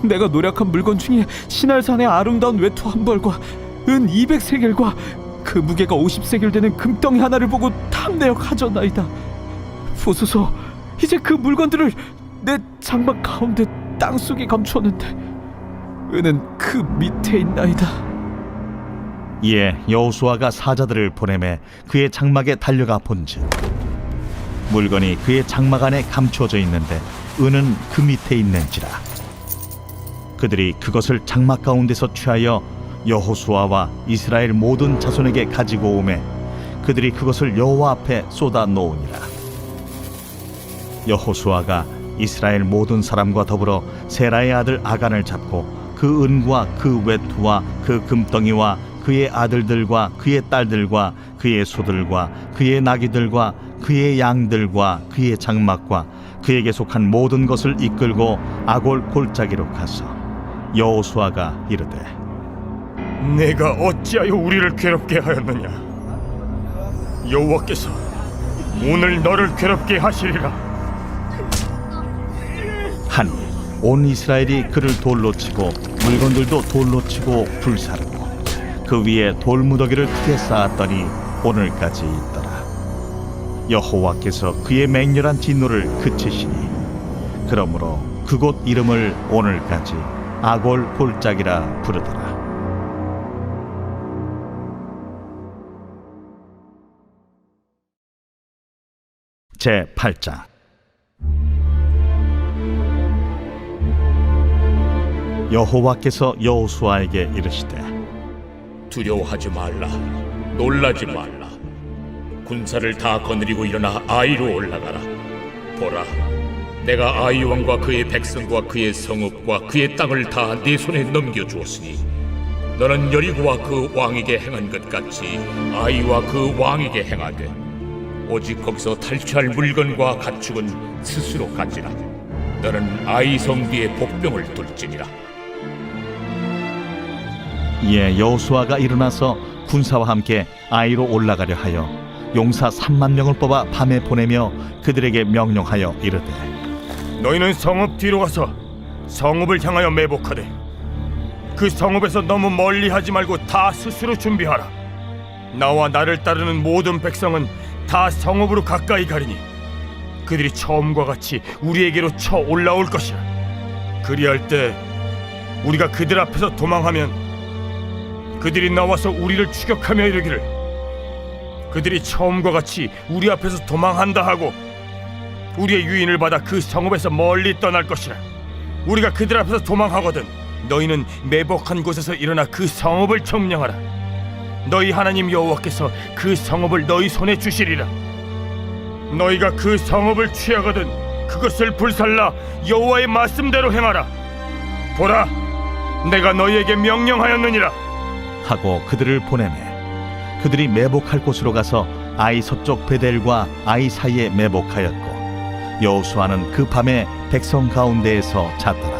내가 노력한 물건 중에 시날산의 아름다운 외투 한 벌과 은 200세겔과 그 무게가 50세겔 되는 금덩이 하나를 보고 탐내어 가져나이다. 보소서, 이제 그 물건들을 내 장막 가운데 땅속에 감추었는데 은은 그 밑에 있나이다. 이에 여호수아가 사자들을 보내매 그의 장막에 달려가 본즉 물건이 그의 장막 안에 감추어져 있는데 은은 그 밑에 있는지라. 그들이 그것을 장막 가운데서 취하여 여호수아와 이스라엘 모든 자손에게 가지고 오매 그들이 그것을 여호와 앞에 쏟아 놓으니라. 여호수아가 이스라엘 모든 사람과 더불어 세라의 아들 아간을 잡고 그 은과 그 외투와 그 금덩이와 그의 아들들과 그의 딸들과 그의 소들과 그의 나귀들과 그의 양들과 그의 장막과 그에게 속한 모든 것을 이끌고 아골 골짜기로 가서 여호수아가 이르되 내가 어찌하여 우리를 괴롭게 하였느냐? 여호와께서 오늘 너를 괴롭게 하시리라. 하니 온 이스라엘이 그를 돌로 치고 물건들도 돌로 치고 불사르고 그 위에 돌무더기를 크게 쌓았더니 오늘까지 있더라. 여호와께서 그의 맹렬한 진노를 그치시니 그러므로 그곳 이름을 오늘까지 아골 골짜기라 부르더라. 제 8장. 여호와께서 여호수아에게 이르시되 두려워하지 말라. 놀라지 말라. 군사를 다 거느리고 일어나 아이로 올라가라. 보라, 내가 아이 왕과 그의 백성과 그의 성읍과 그의 땅을 다 네 손에 넘겨주었으니 너는 여리고와 그 왕에게 행한 것 같이 아이와 그 왕에게 행하되 오직 거기서 탈취할 물건과 가축은 스스로 가지라. 너는 아이 성 뒤에 복병을 둘지니라. 이에 여호수아가 일어나서 군사와 함께 아이로 올라가려 하여 용사 3만 명을 뽑아 밤에 보내며 그들에게 명령하여 이르되 너희는 성읍 뒤로 가서 성읍을 향하여 매복하되 그 성읍에서 너무 멀리 하지 말고 다 스스로 준비하라. 나와 나를 따르는 모든 백성은 다 성읍으로 가까이 가리니 그들이 처음과 같이 우리에게로 쳐 올라올 것이라. 그리할 때 우리가 그들 앞에서 도망하면 그들이 나와서 우리를 추격하며 이르기를 그들이 처음과 같이 우리 앞에서 도망한다 하고 우리의 유인을 받아 그 성읍에서 멀리 떠날 것이라. 우리가 그들 앞에서 도망하거든 너희는 매복한 곳에서 일어나 그 성읍을 점령하라. 너희 하나님 여호와께서 그 성읍을 너희 손에 주시리라. 너희가 그 성읍을 취하거든 그것을 불살라 여호와의 말씀대로 행하라. 보라, 내가 너희에게 명령하였느니라. 하고 그들을 보내매 그들이 매복할 곳으로 가서 아이 서쪽 베델과 아이 사이에 매복하였고 여호수아는 그 밤에 백성 가운데에서 잤더라.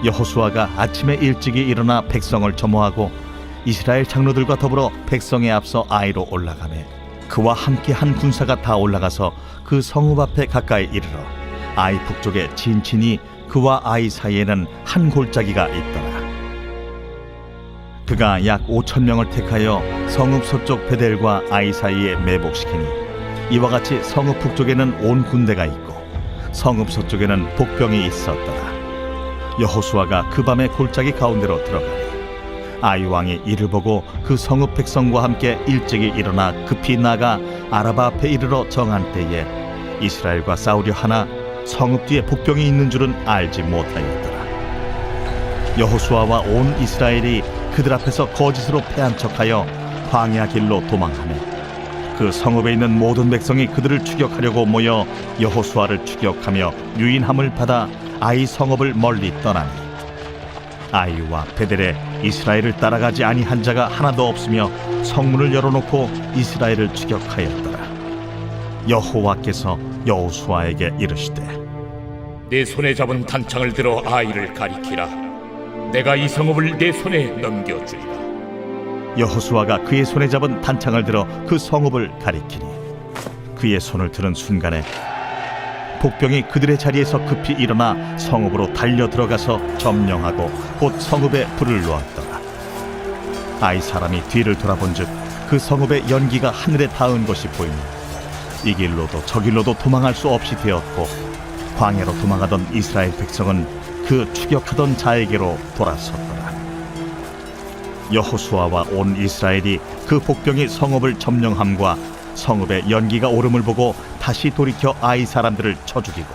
여호수아가 아침에 일찍이 일어나 백성을 점호하고 이스라엘 장로들과 더불어 백성에 앞서 아이로 올라가매 그와 함께 한 군사가 다 올라가서 그 성읍 앞에 가까이 이르러 아이 북쪽에 진친이 그와 아이 사이에는 한 골짜기가 있더라. 그가 약 5,000명을 택하여 성읍 서쪽 베델과 아이 사이에 매복시키니 이와 같이 성읍 북쪽에는 온 군대가 있고 성읍 서쪽에는 복병이 있었더라. 여호수아가 그 밤에 골짜기 가운데로 들어가니 아이 왕이 이를 보고 그 성읍 백성과 함께 일찍이 일어나 급히 나가 아라바 앞에 이르러 정한 때에 이스라엘과 싸우려 하나 성읍 뒤에 복병이 있는 줄은 알지 못하였더라. 여호수아와 온 이스라엘이 그들 앞에서 거짓으로 패한 척하여 광야 길로 도망하며 그 성읍에 있는 모든 백성이 그들을 추격하려고 모여 여호수아를 추격하며 유인함을 받아 아이 성읍을 멀리 떠나니 아이와 베델에 이스라엘을 따라가지 아니한 자가 하나도 없으며 성문을 열어놓고 이스라엘을 추격하였더라. 여호와께서 여호수아에게 이르시되 내 손에 잡은 단창을 들어 아이를 가리키라. 내가 이 성읍을 내 손에 넘겨주리라. 여호수아가 그의 손에 잡은 단창을 들어 그 성읍을 가리키니 그의 손을 드는 순간에 복병이 그들의 자리에서 급히 일어나 성읍으로 달려 들어가서 점령하고 곧 성읍에 불을 놓았더라. 아이 사람이 뒤를 돌아본즉 그 성읍의 연기가 하늘에 닿은 것이 보이니 이 길로도 저 길로도 도망할 수 없이 되었고 광야로 도망하던 이스라엘 백성은 그 추격하던 자에게로 돌아섰더라. 여호수아와 온 이스라엘이 그 복병이 성읍을 점령함과 성읍의 연기가 오름을 보고 다시 돌이켜 아이 사람들을 쳐 죽이고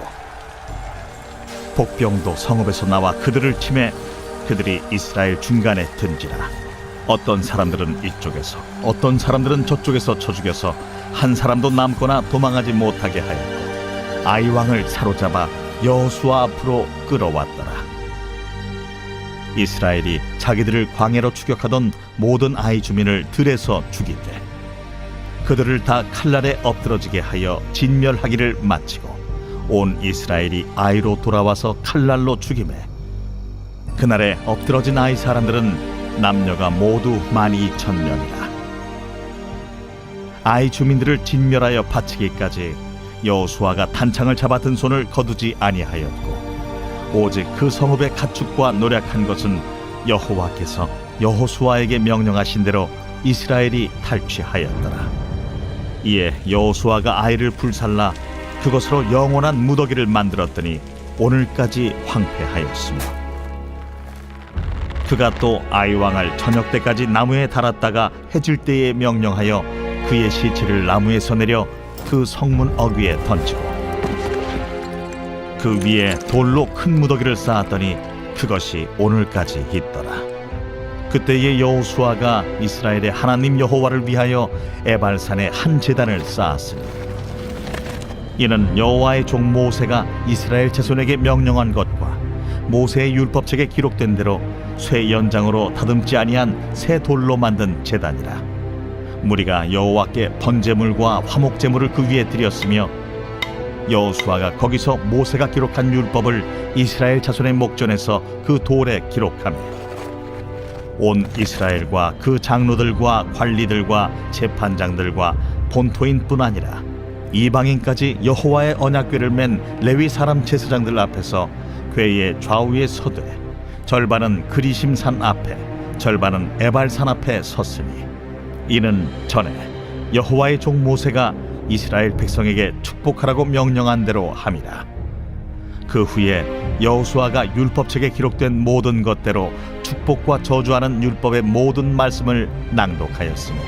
복병도 성읍에서 나와 그들을 치매 그들이 이스라엘 중간에 든지라. 어떤 사람들은 이쪽에서 어떤 사람들은 저쪽에서 쳐 죽여서 한 사람도 남거나 도망하지 못하게 하였고 아이 왕을 사로잡아 여호수아 앞으로 끌어왔더라. 이스라엘이 자기들을 광야로 추격하던 모든 아이 주민을 들에서 죽이되 그들을 다 칼날에 엎드러지게 하여 진멸하기를 마치고 온 이스라엘이 아이로 돌아와서 칼날로 죽이매 그날에 엎드러진 아이 사람들은 남녀가 모두 12,000명이라. 아이 주민들을 진멸하여 바치기까지 여호수아가 단창을 잡아 든 손을 거두지 아니하였고 오직 그 성읍의 가축과 노략한 것은 여호와께서 여호수아에게 명령하신 대로 이스라엘이 탈취하였더라. 이에 여호수아가 아이를 불살라 그것으로 영원한 무더기를 만들었더니 오늘까지 황폐하였으며 그가 또 아이 왕을 저녁 때까지 나무에 달았다가 해질 때에 명령하여 그의 시체를 나무에서 내려 그 성문 어귀에 던지고 그 위에 돌로 큰 무더기를 쌓았더니 그것이 오늘까지 있더라. 그때의 여호수아가 이스라엘의 하나님 여호와를 위하여 에발산에 한 제단을 쌓았으니 이는 여호와의 종 모세가 이스라엘 자손에게 명령한 것과 모세의 율법책에 기록된 대로 쇠 연장으로 다듬지 아니한 새 돌로 만든 제단이라. 무리가 여호와께 번제물과 화목제물을 그 위에 드렸으며 여호수아가 거기서 모세가 기록한 율법을 이스라엘 자손의 목전에서 그 돌에 기록하며 온 이스라엘과 그 장로들과 관리들과 재판장들과 본토인뿐 아니라 이방인까지 여호와의 언약궤를 맨 레위 사람 제사장들 앞에서 궤의 좌우에 서되 절반은 그리심산 앞에 절반은 에발산 앞에 섰으니 이는 전에 여호와의 종 모세가 이스라엘 백성에게 축복하라고 명령한 대로 함이라. 그 후에 여호수아가 율법책에 기록된 모든 것대로 축복과 저주하는 율법의 모든 말씀을 낭독하였으니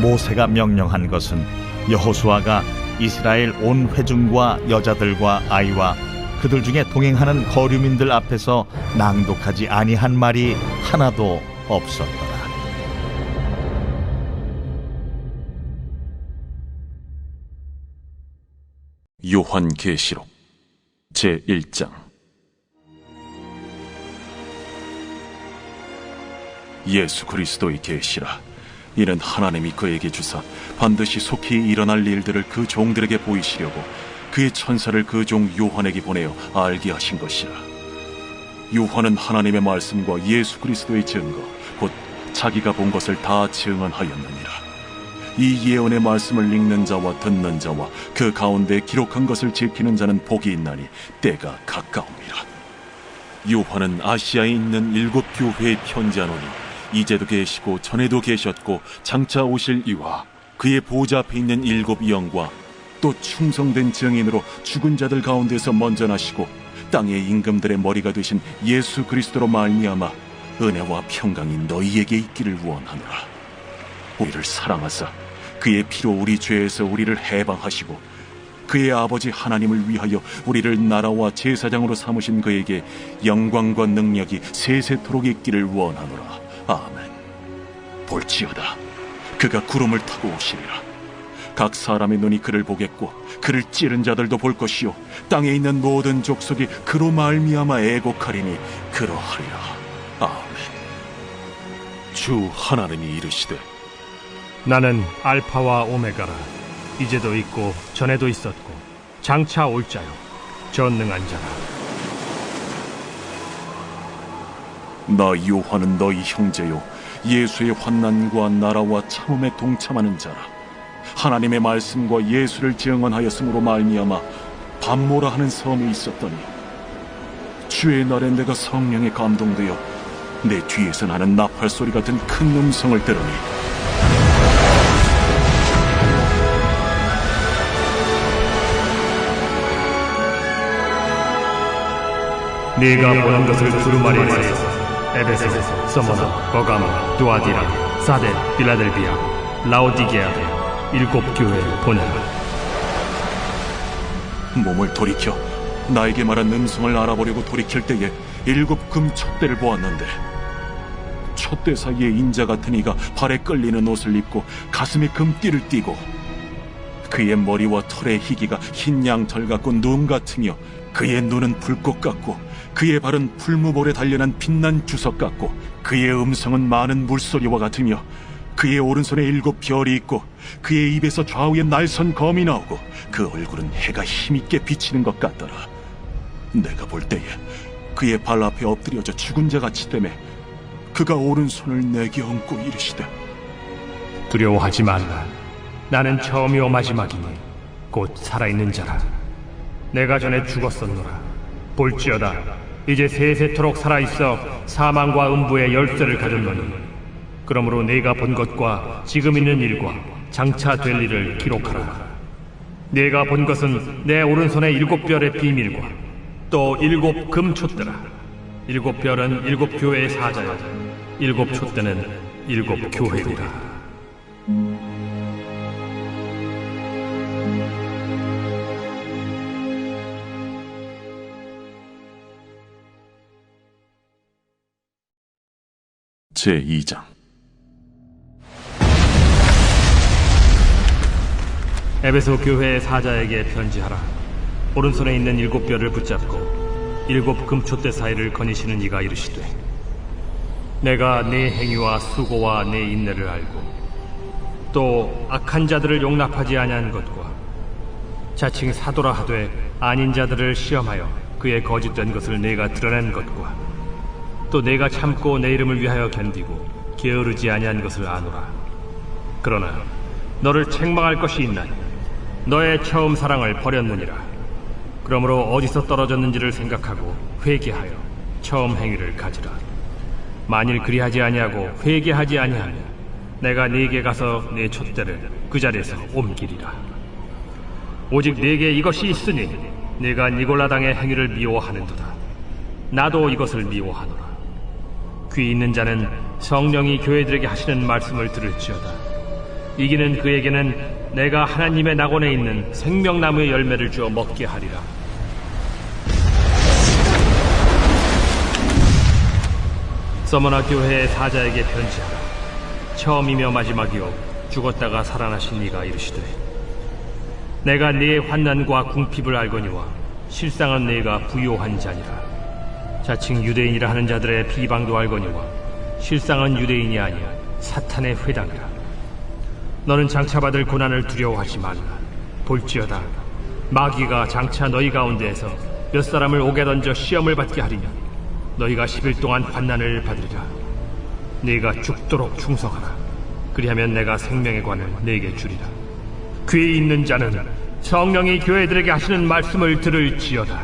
모세가 명령한 것은 여호수아가 이스라엘 온 회중과 여자들과 아이와 그들 중에 동행하는 거류민들 앞에서 낭독하지 아니한 말이 하나도 없었더라. 요한계시록 제1장. 예수 그리스도의 계시라. 이는 하나님이 그에게 주사 반드시 속히 일어날 일들을 그 종들에게 보이시려고 그의 천사를 그 종 요한에게 보내어 알게 하신 것이라. 요한은 하나님의 말씀과 예수 그리스도의 증거 곧 자기가 본 것을 다 증언하였느니라. 이 예언의 말씀을 읽는 자와 듣는 자와 그 가운데 기록한 것을 지키는 자는 복이 있나니 때가 가까움이라. 요한은 아시아에 있는 7 교회에 편지하노니 이제도 계시고 전에도 계셨고 장차 오실 이와 그의 보좌 앞에 있는 7 영과 또 충성된 증인으로 죽은 자들 가운데서 먼저 나시고 땅의 임금들의 머리가 되신 예수 그리스도로 말미암아 은혜와 평강이 너희에게 있기를 원하노라. 우리를 사랑하사 그의 피로 우리 죄에서 우리를 해방하시고 그의 아버지 하나님을 위하여 우리를 나라와 제사장으로 삼으신 그에게 영광과 능력이 세세토록 있기를 원하노라. 아멘. 볼지어다 그가 구름을 타고 오시리라. 각 사람의 눈이 그를 보겠고 그를 찌른 자들도 볼 것이요 땅에 있는 모든 족속이 그로 말미암아 애곡하리니 그러하리라. 아멘. 주 하나님이 이르시되 나는 알파와 오메가라. 이제도 있고 전에도 있었고 장차 올 자요 전능한 자라. 나 요한은 너희 형제요 예수의 환난과 나라와 참음에 동참하는 자라. 하나님의 말씀과 예수를 증언하였으므로 말미암아 밤모라 하는 섬에 있었더니 주의 날에 내가 성령에 감동되어 내 뒤에서 나는 나팔 소리 같은 큰 음성을 들으니 네가 보는 것을 두루마리에 써서 에베소, 서머나, 버가모, 두아디라, 사데, 빌라델비아, 라오디게아에 7 교회를 보내라. 몸을 돌이켜 나에게 말한 음성을 알아보려고 돌이킬 때에 7 금 촛대를 보았는데 촛대 사이에 인자 같은 이가 발에 끌리는 옷을 입고 가슴에 금띠를 띠고 그의 머리와 털의 희기가 흰 양털 같고 눈 같으며 그의 눈은 불꽃 같고 그의 발은 풀무볼에 단련한 빛난 주석 같고 그의 음성은 많은 물소리와 같으며 그의 오른손에 7 별이 있고 그의 입에서 좌우에 날선 검이 나오고 그 얼굴은 해가 힘있게 비치는 것 같더라. 내가 볼 때에 그의 발 앞에 엎드려져 죽은 자같이 되매 그가 오른손을 내게 얹고 이르시되 두려워하지 말라. 나는 처음이요 마지막이니 곧 살아있는 자라. 내가 전에 죽었었노라. 볼지어다 이제 세세토록 살아있어 사망과 음부의 열쇠를 가졌노니 그러므로 네가 본 것과 지금 있는 일과 장차 될 일을 기록하라. 네가 본 것은 내 오른손의 7 별의 비밀과 또 7 금촛대라. 7 별은 7 교회의 사자여 7 촛대는 7 교회니라. 제2장. 에베소 교회의 사자에게 편지하라. 오른손에 있는 7 별을 붙잡고 7 금촛대 사이를 거니시는 이가 이르시되 내가 네 행위와 수고와 네 인내를 알고 또 악한 자들을 용납하지 아니한 것과 자칭 사도라 하되 아닌 자들을 시험하여 그의 거짓된 것을 내가 드러낸 것과 또 내가 참고 내 이름을 위하여 견디고 게으르지 아니한 것을 아노라. 그러나 너를 책망할 것이 있나니 너의 처음 사랑을 버렸느니라. 그러므로 어디서 떨어졌는지를 생각하고 회개하여 처음 행위를 가지라. 만일 그리하지 아니하고 회개하지 아니하면 내가 네게 가서 네 촛대를 그 자리에서 옮기리라. 오직 네게 이것이 있으니 네가 니골라 당의 행위를 미워하는도다. 나도 이것을 미워하노라. 귀 있는 자는 성령이 교회들에게 하시는 말씀을 들을지어다. 이기는 그에게는 내가 하나님의 낙원에 있는 생명나무의 열매를 주어 먹게 하리라. 서머나 교회의 사자에게 편지하라. 처음이며 마지막이요 죽었다가 살아나신 이가 이르시되, 내가 네의 환난과 궁핍을 알거니와 실상은 네가 부요한 자니라. 자칭 유대인이라 하는 자들의 비방도 알거니와 실상은 유대인이 아니야 사탄의 회당이라. 너는 장차 받을 고난을 두려워하지 말라. 볼지어다 마귀가 장차 너희 가운데에서 몇 사람을 옥에 던져 시험을 받게 하리냐. 너희가 10일 동안 환난을 받으리라. 네가 죽도록 충성하라. 그리하면 내가 생명의 관을 네게 주리라. 귀 있는 자는 성령이 교회들에게 하시는 말씀을 들을지어다.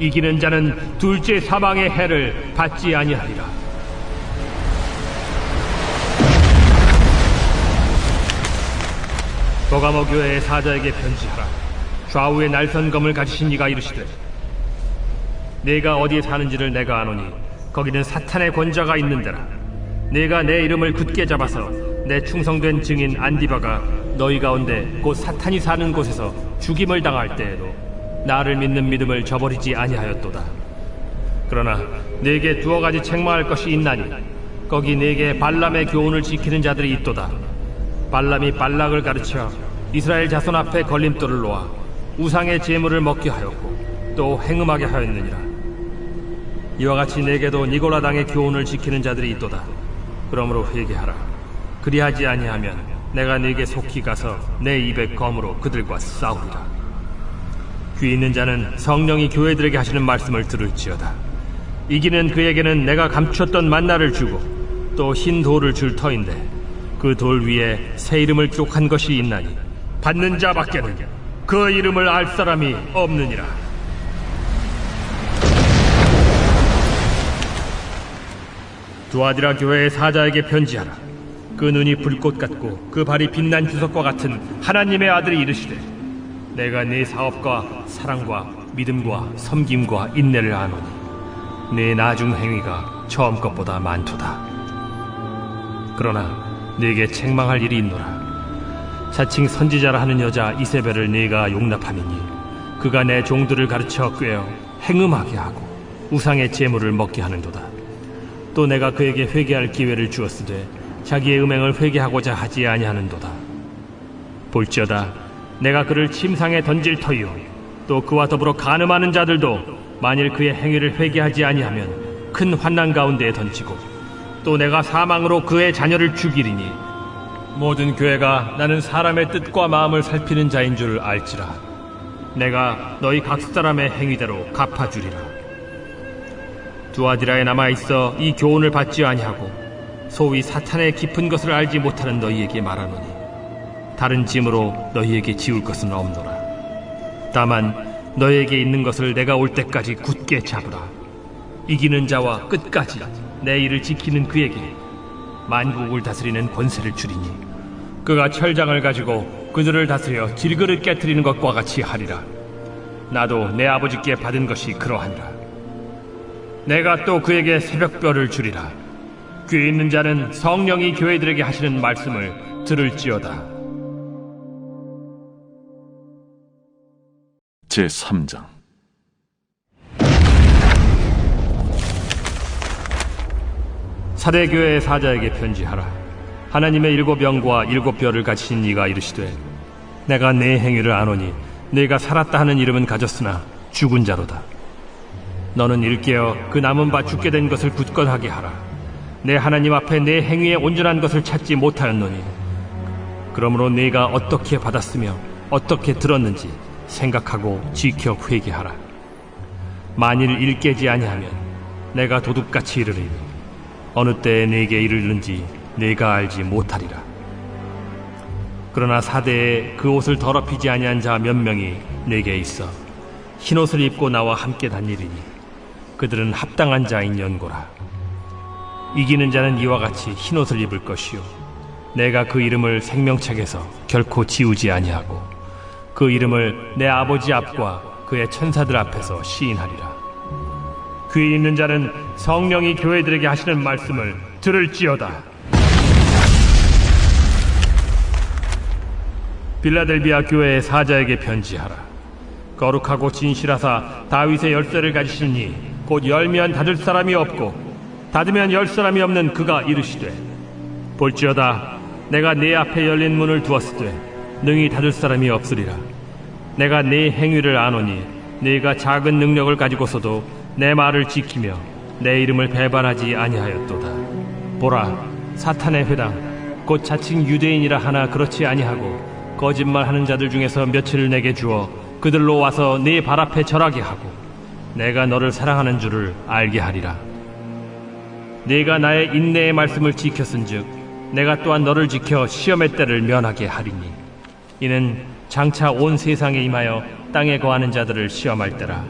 이기는 자는 둘째 사망의 해를 받지 아니하리라. 버가모 교회의 사자에게 편지하라. 좌우에 날선 검을 가지신 이가 이르시되, 네가 어디에 사는지를 내가 아노니 거기는 사탄의 권자가 있는 데라. 네가 내 이름을 굳게 잡아서 내 충성된 증인 안디바가 너희 가운데 곧 사탄이 사는 곳에서 죽임을 당할 때에도 나를 믿는 믿음을 저버리지 아니하였도다. 그러나 네게 두어 가지 책망할 것이 있나니 거기 네게 발람의 교훈을 지키는 자들이 있도다. 발람이 발락을 가르쳐 이스라엘 자손 앞에 걸림돌을 놓아 우상의 제물을 먹게 하였고 또 행음하게 하였느니라. 이와 같이 네게도 니골라당의 교훈을 지키는 자들이 있도다. 그러므로 회개하라. 그리하지 아니하면 내가 네게 속히 가서 내 입의 검으로 그들과 싸우리라. 귀 있는 자는 성령이 교회들에게 하시는 말씀을 들을지어다. 이기는 그에게는 내가 감추었던 만나를 주고 또 흰 돌을 줄 터인데 그 돌 위에 새 이름을 기록한 것이 있나니 받는 자밖에는 그 이름을 알 사람이 없느니라. 두아디라 교회의 사자에게 편지하라. 그 눈이 불꽃 같고 그 발이 빛난 주석과 같은 하나님의 아들이 이르시되, 내가 네 사업과 사랑과 믿음과 섬김과 인내를 아노니 네 나중 행위가 처음 것보다 많도다. 그러나 네게 책망할 일이 있노라. 자칭 선지자라 하는 여자 이세벨을 네가 용납함이니 그가 내 종들을 가르쳐 꾀어 행음하게 하고 우상의 제물을 먹게 하는도다. 또 내가 그에게 회개할 기회를 주었으되 자기의 음행을 회개하고자 하지 아니하는도다. 볼지어다 내가 그를 침상에 던질 터이요 또 그와 더불어 간음하는 자들도 만일 그의 행위를 회개하지 아니하면 큰 환난 가운데에 던지고 또 내가 사망으로 그의 자녀를 죽이리니 모든 교회가 나는 사람의 뜻과 마음을 살피는 자인 줄 알지라. 내가 너희 각 사람의 행위대로 갚아주리라. 두아디라에 남아있어 이 교훈을 받지 아니하고 소위 사탄의 깊은 것을 알지 못하는 너희에게 말하노니 다른 짐으로 너희에게 지울 것은 없노라. 다만 너희에게 있는 것을 내가 올 때까지 굳게 잡으라. 이기는 자와 끝까지 내 일을 지키는 그에게 만국을 다스리는 권세를 주리니 그가 철장을 가지고 그들을 다스려 질그릇 깨트리는 것과 같이 하리라. 나도 내 아버지께 받은 것이 그러하니라. 내가 또 그에게 새벽별을 주리라. 귀 있는 자는 성령이 교회들에게 하시는 말씀을 들을지어다. 제3장. 사대교회의 사자에게 편지하라. 하나님의 7영과 7별을 가지신 이가 이르시되, 내가 네 행위를 아노니 네가 살았다 하는 이름은 가졌으나 죽은 자로다. 너는 일깨어 그 남은 바 죽게 된 것을 굳건하게 하라. 내 하나님 앞에 내 행위에 온전한 것을 찾지 못하였노니 그러므로 네가 어떻게 받았으며 어떻게 들었는지 생각하고 지켜 회개하라. 만일 일깨지 아니하면 내가 도둑같이 이르리니 어느 때에 네게 이르는지 네가 알지 못하리라. 그러나 사대에 그 옷을 더럽히지 아니한 자 몇 명이 네게 있어 흰옷을 입고 나와 함께 다니리니 그들은 합당한 자인 연고라. 이기는 자는 이와 같이 흰옷을 입을 것이요 내가 그 이름을 생명책에서 결코 지우지 아니하고 그 이름을 내 아버지 앞과 그의 천사들 앞에서 시인하리라. 귀 있는 자는 성령이 교회들에게 하시는 말씀을 들을지어다. 빌라델비아 교회의 사자에게 편지하라. 거룩하고 진실하사 다윗의 열쇠를 가지시니 곧 열면 닫을 사람이 없고 닫으면 열 사람이 없는 그가 이르시되, 볼지어다 내가 네 앞에 열린 문을 두었으되 능히 닫을 사람이 없으리라. 내가 네 행위를 아노니 네가 작은 능력을 가지고서도 내 말을 지키며 내 이름을 배반하지 아니하였도다. 보라, 사탄의 회당 곧 자칭 유대인이라 하나 그렇지 아니하고 거짓말하는 자들 중에서 며칠을 내게 주어 그들로 와서 네 발 앞에 절하게 하고 내가 너를 사랑하는 줄을 알게 하리라. 네가 나의 인내의 말씀을 지켰은즉 내가 또한 너를 지켜 시험의 때를 면하게 하리니 이는 장차 온 세상에 임하여 땅에 거하는 자들을 시험할 때라.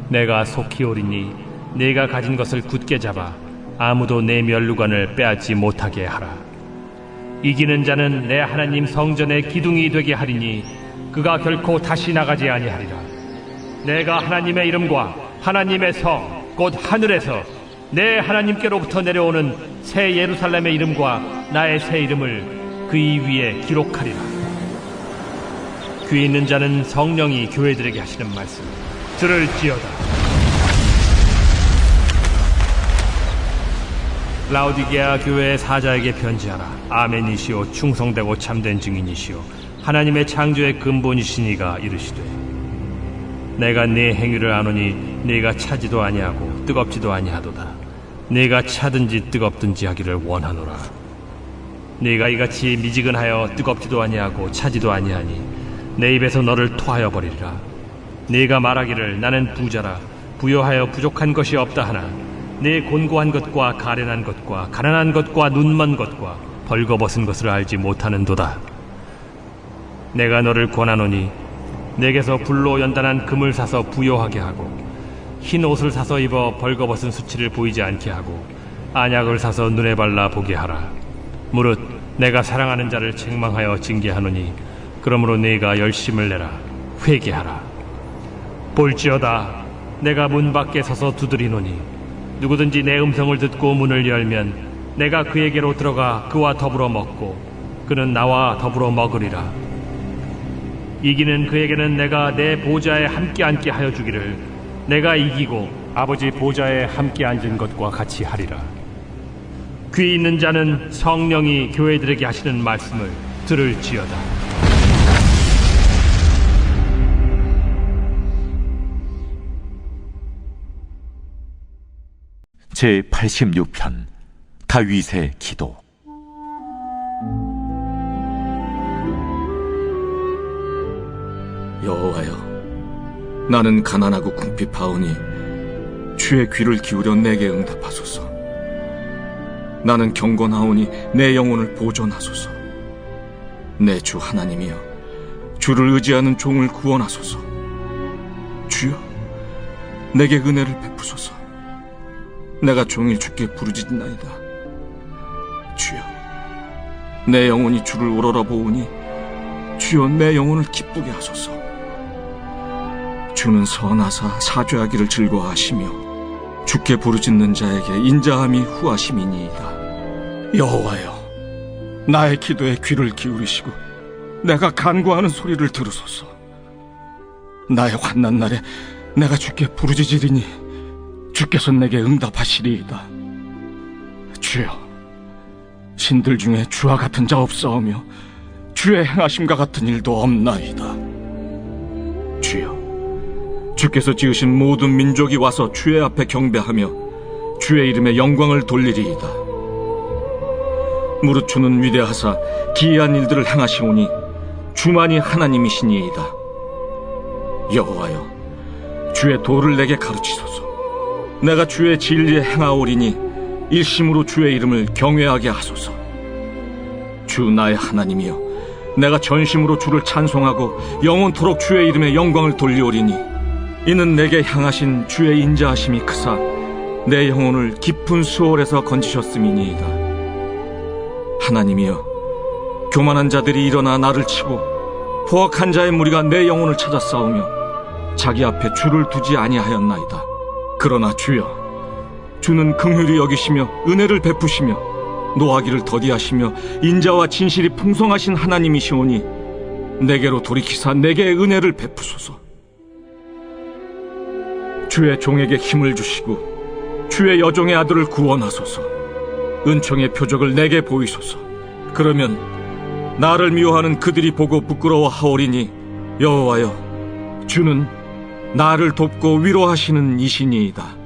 내가 속히 오리니 네가 가진 것을 굳게 잡아 아무도 내 면류관을 빼앗지 못하게 하라. 이기는 자는 내 하나님 성전의 기둥이 되게 하리니 그가 결코 다시 나가지 아니하리라. 내가 하나님의 이름과 하나님의 성 곧 하늘에서 내 하나님께로부터 내려오는 새 예루살렘의 이름과 나의 새 이름을 그이 위에 기록하리라. 귀 있는 자는 성령이 교회들에게 하시는 말씀 들을지어다. 라오디게아 교회의 사자에게 편지하라. 아멘이시오 충성되고 참된 증인이시오 하나님의 창조의 근본이시니가 이르시되, 내가 네 행위를 아노니 네가 차지도 아니하고 뜨겁지도 아니하도다. 네가 차든지 뜨겁든지 하기를 원하노라. 네가 이같이 미지근하여 뜨겁지도 아니하고 차지도 아니하니 내 입에서 너를 토하여 버리리라. 네가 말하기를 나는 부자라 부여하여 부족한 것이 없다 하나 네 곤고한 것과 가련한 것과 가난한 것과 눈먼 것과 벌거벗은 것을 알지 못하는도다. 내가 너를 권하노니 내게서 불로 연단한 금을 사서 부요하게 하고 흰 옷을 사서 입어 벌거벗은 수치를 보이지 않게 하고 안약을 사서 눈에 발라 보게 하라. 무릇 내가 사랑하는 자를 책망하여 징계하노니 그러므로 네가 열심을 내라. 회개하라. 볼지어다 내가 문 밖에 서서 두드리노니 누구든지 내 음성을 듣고 문을 열면 내가 그에게로 들어가 그와 더불어 먹고 그는 나와 더불어 먹으리라. 이기는 그에게는 내가 내 보좌에 함께 앉게 하여 주기를 내가 이기고 아버지 보좌에 함께 앉은 것과 같이 하리라. 귀 있는 자는 성령이 교회들에게 하시는 말씀을 들을지어다. 제86편 다윗의 기도. 여호와여, 나는 가난하고 궁핍하오니 주의 귀를 기울여 내게 응답하소서. 나는 경건하오니 내 영혼을 보존하소서. 내 주 하나님이여, 주를 의지하는 종을 구원하소서. 주여, 내게 은혜를 베푸소서. 내가 종일 주께 부르짖나이다. 주여, 내 영혼이 주를 우러러보오니 주여 내 영혼을 기쁘게 하소서. 주는 선하사 사죄하기를 즐거워하시며 주께 부르짖는 자에게 인자함이 후하심이니이다. 여호와여, 나의 기도에 귀를 기울이시고 내가 간구하는 소리를 들으소서. 나의 환난 날에 내가 주께 부르짖으리니 주께서 내게 응답하시리이다. 주여, 신들 중에 주와 같은 자 없사오며 주의 행하심과 같은 일도 없나이다. 주여, 주께서 지으신 모든 민족이 와서 주의 앞에 경배하며 주의 이름에 영광을 돌리리이다. 무릇 주는 위대하사 기이한 일들을 행하시오니 주만이 하나님이시니이다. 여호와여, 주의 도를 내게 가르치소서. 내가 주의 진리에 행하오리니 일심으로 주의 이름을 경외하게 하소서. 주 나의 하나님이여, 내가 전심으로 주를 찬송하고 영원토록 주의 이름에 영광을 돌리오리니 이는 내게 향하신 주의 인자하심이 크사 내 영혼을 깊은 수월에서 건지셨음이니이다. 하나님이여, 교만한 자들이 일어나 나를 치고 포악한 자의 무리가 내 영혼을 찾아 싸우며 자기 앞에 주를 두지 아니하였나이다. 그러나 주여, 주는 긍휼히 여기시며 은혜를 베푸시며 노하기를 더디하시며 인자와 진실이 풍성하신 하나님이시오니 내게로 돌이키사 내게 은혜를 베푸소서. 주의 종에게 힘을 주시고 주의 여종의 아들을 구원하소서. 은총의 표적을 내게 보이소서. 그러면 나를 미워하는 그들이 보고 부끄러워하오리니 여호와여, 주는 나를 돕고 위로하시는 이시니이다.